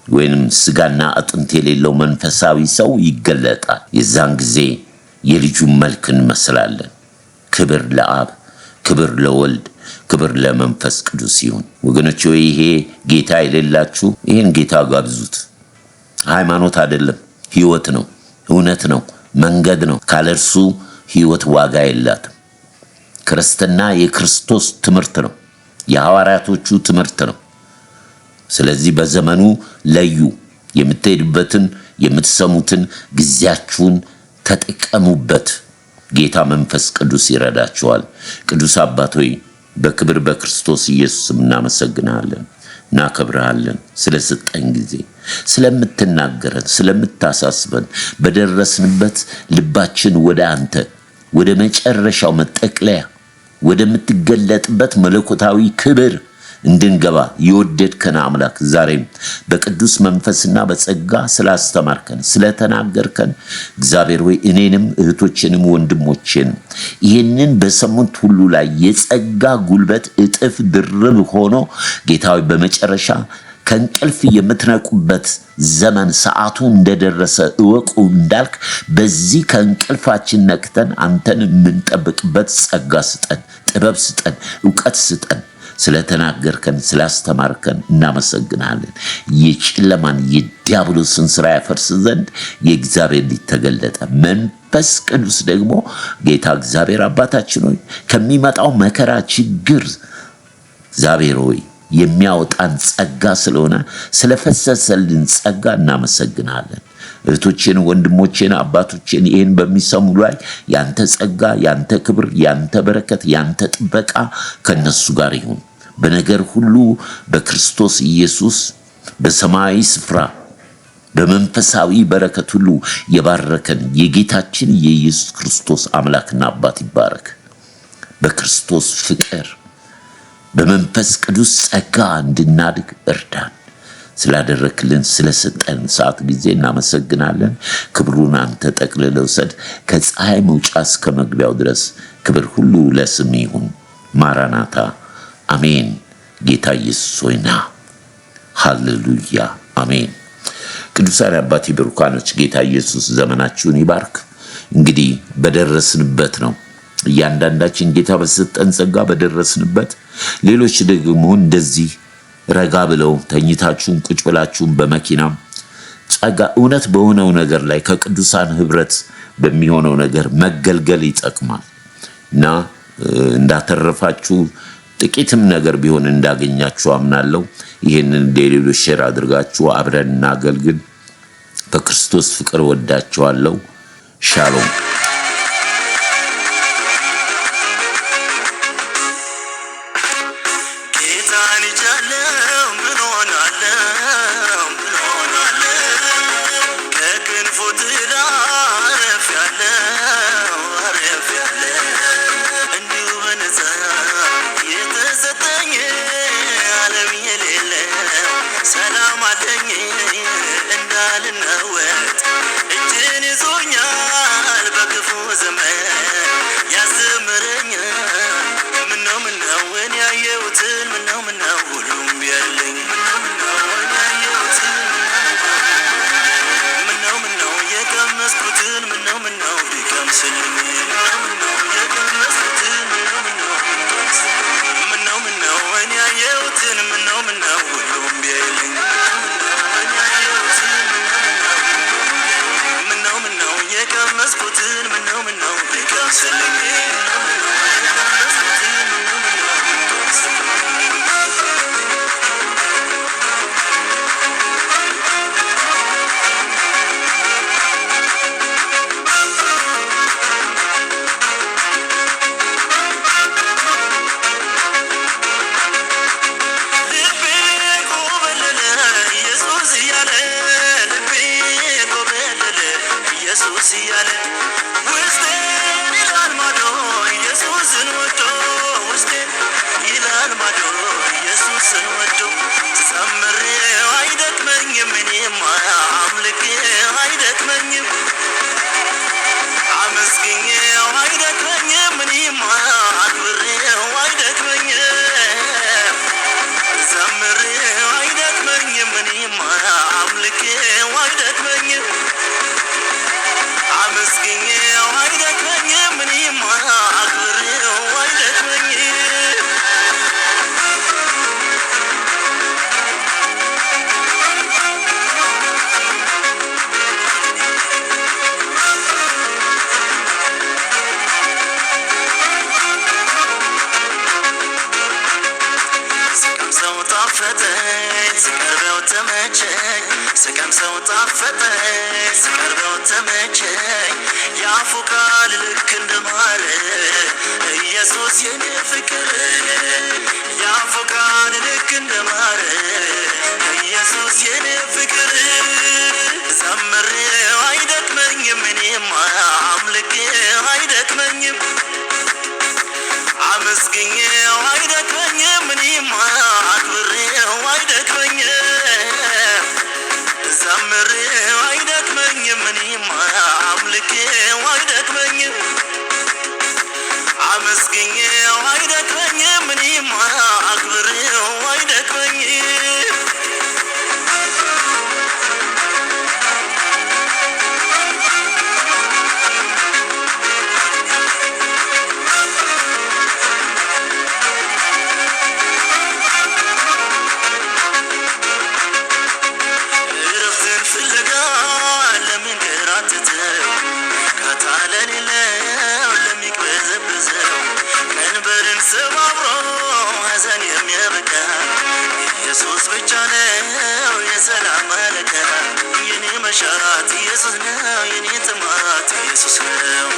ወይንም ስጋና አጥንት የሌለው መንፈሳዊ ሰው ይገለጣል። የዛን ጊዜ የልጁን መልክ እንመስላለን። ክብር ለአብ፣ ክብር ለወልድ፣ ክብር ለመንፈስ ቅዱስ ይሁን። ወገኖች ይሄ ጌታ የሌላችሁ ይሄን ጌታ ጋብዙት። ሃይማኖት አይደለም፣ ሕይወት ነው፣ እውነት ነው፣ መንገድ ነው። ካለርሱ ሕይወት ዋጋ የላትም። ክርስትና የክርስቶስ ትምህርት ነው፣ የሐዋርያቶቹ ትምህርት ነው። ስለዚህ በዘመኑ ለዩ። የምትሄዱበትን የምትሰሙትን ጊዜያችሁን ተጠቀሙበት። ጌታ መንፈስ ቅዱስ ይረዳችኋል። ቅዱስ አባት ሆይ በክብር በክርስቶስ ኢየሱስ እናመሰግናለን፣ እናከብርሃለን። ስለሰጠን ጊዜ፣ ስለምትናገረን፣ ስለምታሳስበን፣ በደረስንበት ልባችን ወደ አንተ ወደ መጨረሻው መጠቅለያ ወደምትገለጥበት መለኮታዊ ክብር እንድንገባ የወደድከን አምላክ ዛሬም በቅዱስ መንፈስና በጸጋ ስላስተማርከን ስለተናገርከን እግዚአብሔር ሆይ እኔንም እህቶችንም ወንድሞቼንም ይህንን በሰሙት ሁሉ ላይ የጸጋ ጉልበት እጥፍ ድርብ ሆኖ ጌታ ሆይ በመጨረሻ ከእንቅልፍ የምትነቁበት ዘመን ሰዓቱ እንደደረሰ እወቁ እንዳልክ በዚህ ከእንቅልፋችን ነቅተን አንተን የምንጠብቅበት ጸጋ ስጠን፣ ጥበብ ስጠን፣ ዕውቀት ስጠን። ስለተናገርከን ስላስተማርከን እናመሰግናለን። የጨለማን የዲያብሎስን ሥራ ያፈርስ ዘንድ የእግዚአብሔር ልጅ ተገለጠ። መንፈስ ቅዱስ ደግሞ ጌታ እግዚአብሔር አባታችን ሆይ ከሚመጣው መከራ ችግር እግዚአብሔር ሆይ የሚያወጣን ጸጋ ስለሆነ ስለፈሰሰልን ጸጋ እናመሰግናለን። እህቶቼን፣ ወንድሞቼን፣ አባቶቼን ይህን በሚሰሙ ላይ ያንተ ጸጋ፣ ያንተ ክብር፣ ያንተ በረከት፣ ያንተ ጥበቃ ከነሱ ጋር ይሁን። በነገር ሁሉ በክርስቶስ ኢየሱስ በሰማያዊ ስፍራ በመንፈሳዊ በረከት ሁሉ የባረከን የጌታችን የኢየሱስ ክርስቶስ አምላክና አባት ይባረክ። በክርስቶስ ፍቅር በመንፈስ ቅዱስ ጸጋ እንድናድግ እርዳን። ስላደረክልን ስለሰጠን ሰዓት ጊዜ እናመሰግናለን። ክብሩን አንተ ጠቅልለው ውሰድ። ከፀሐይ መውጫ እስከ መግቢያው ድረስ ክብር ሁሉ ለስም ይሁን። ማራናታ አሜን። ጌታ ኢየሱስ ሆይ ና። ሃሌሉያ አሜን። ቅዱሳን አባቴ ብሩካኖች ጌታ ኢየሱስ ዘመናችሁን ይባርክ። እንግዲህ በደረስንበት ነው እያንዳንዳችን ጌታ በሰጠን ጸጋ በደረስንበት፣ ሌሎች ደግሞ እንደዚህ ረጋ ብለው ተኝታችሁን ቁጭ ብላችሁን በመኪናም ጸጋ እውነት በሆነው ነገር ላይ ከቅዱሳን ህብረት በሚሆነው ነገር መገልገል ይጠቅማል እና እንዳተረፋችሁ ጥቂትም ነገር ቢሆን እንዳገኛችሁ አምናለሁ። ይሄንን ለሌሎች ሼር አድርጋችሁ አብረን እናገልግል። በክርስቶስ ፍቅር ወዳችኋለሁ። ሻሎም። ጌታን ይቻለው ምን ሆናለው ቢቀምስልኝ ምነው የቀመስኩትን ምነው እኔ ያየሁትን ምነው ሁሉም ቢያይልኝ ምነው የቀመስኩትን ምነው ቢቀምስልኝ ኢየሱስ እያለ ውስጤን ይላል ማዶ ኢየሱስን ወዶ ውስጤን ይላል ማዶ ኢየሱስን ወዶ ዘምሬው አይደክመኝም እኔማ አምልኬው አይደክመኝም አመስግኜው አይደክመኝም እኔማ አክብሬው አይደክመኝም ዘምሬው አይደክመኝም እኔማ አምልኬው አይደክመኝም አመስግኜው አይደክመኝም እኔማ አክብሬው አይደክመኝም ስቀምሰው ጣፈጠኝ ስቀርበው ተመቸኝ ስቀምሰው ጣፈጠኝ ስቀርበው ተመቸኝ ያፉ ቃል ልክ እንደማረ ኢየሱስ የኔ ፍቅር ያፉ ቃል ልክ እንደማረ ኢየሱስ የኔ ፍቅር ዘምሬው አይደክመኝም እኔማ አምልኬው አይደክመኝም አመስግኜው አይደክመኝም እኔማ አክብሬው አይደክመኝም ዘምሬው አይደክመኝም እኔማ አምልኬው አይደክመኝም አመስግኜው አይደክመኝም እኔማ አክብሬው አይደክመኝም ሰባብሮ ሐዘን የሚያበቃ ኢየሱስ ብቻ ነው የሰላም አለቃ የኔ መሻት ኢየሱስ ነው የኔ ጥማት ኢየሱስ ነው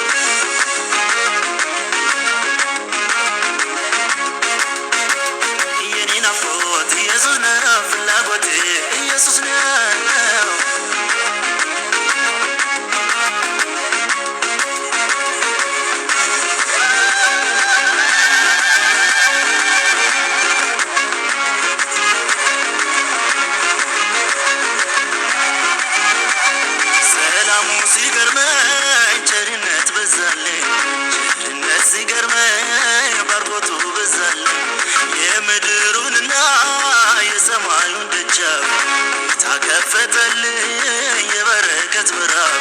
የኔ ናፍቆት ኢየሱስ ነው ፍላጎቴ ኢየሱስ ነው ሲገርመኝ ቸርነት በዛልኝ ቸርነት ሲገርመኝ ባርኮቱ በዛልኝ የምድሩንና የሰማዩን ደጃፍ ታከፈተልኝ የበረከት ምዕራፍ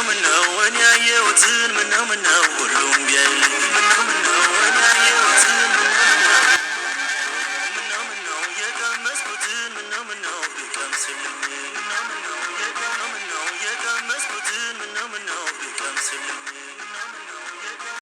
ምነው እኔ ያየሁትን ምነው ሁሉም ቢያይልኝ ምነው እኔ ያየሁትን ምነው የቀመስኩትን ምነው ቢቀምስልኝ ምነው የቀመስኩትን ምነው ቢቀምስልኝ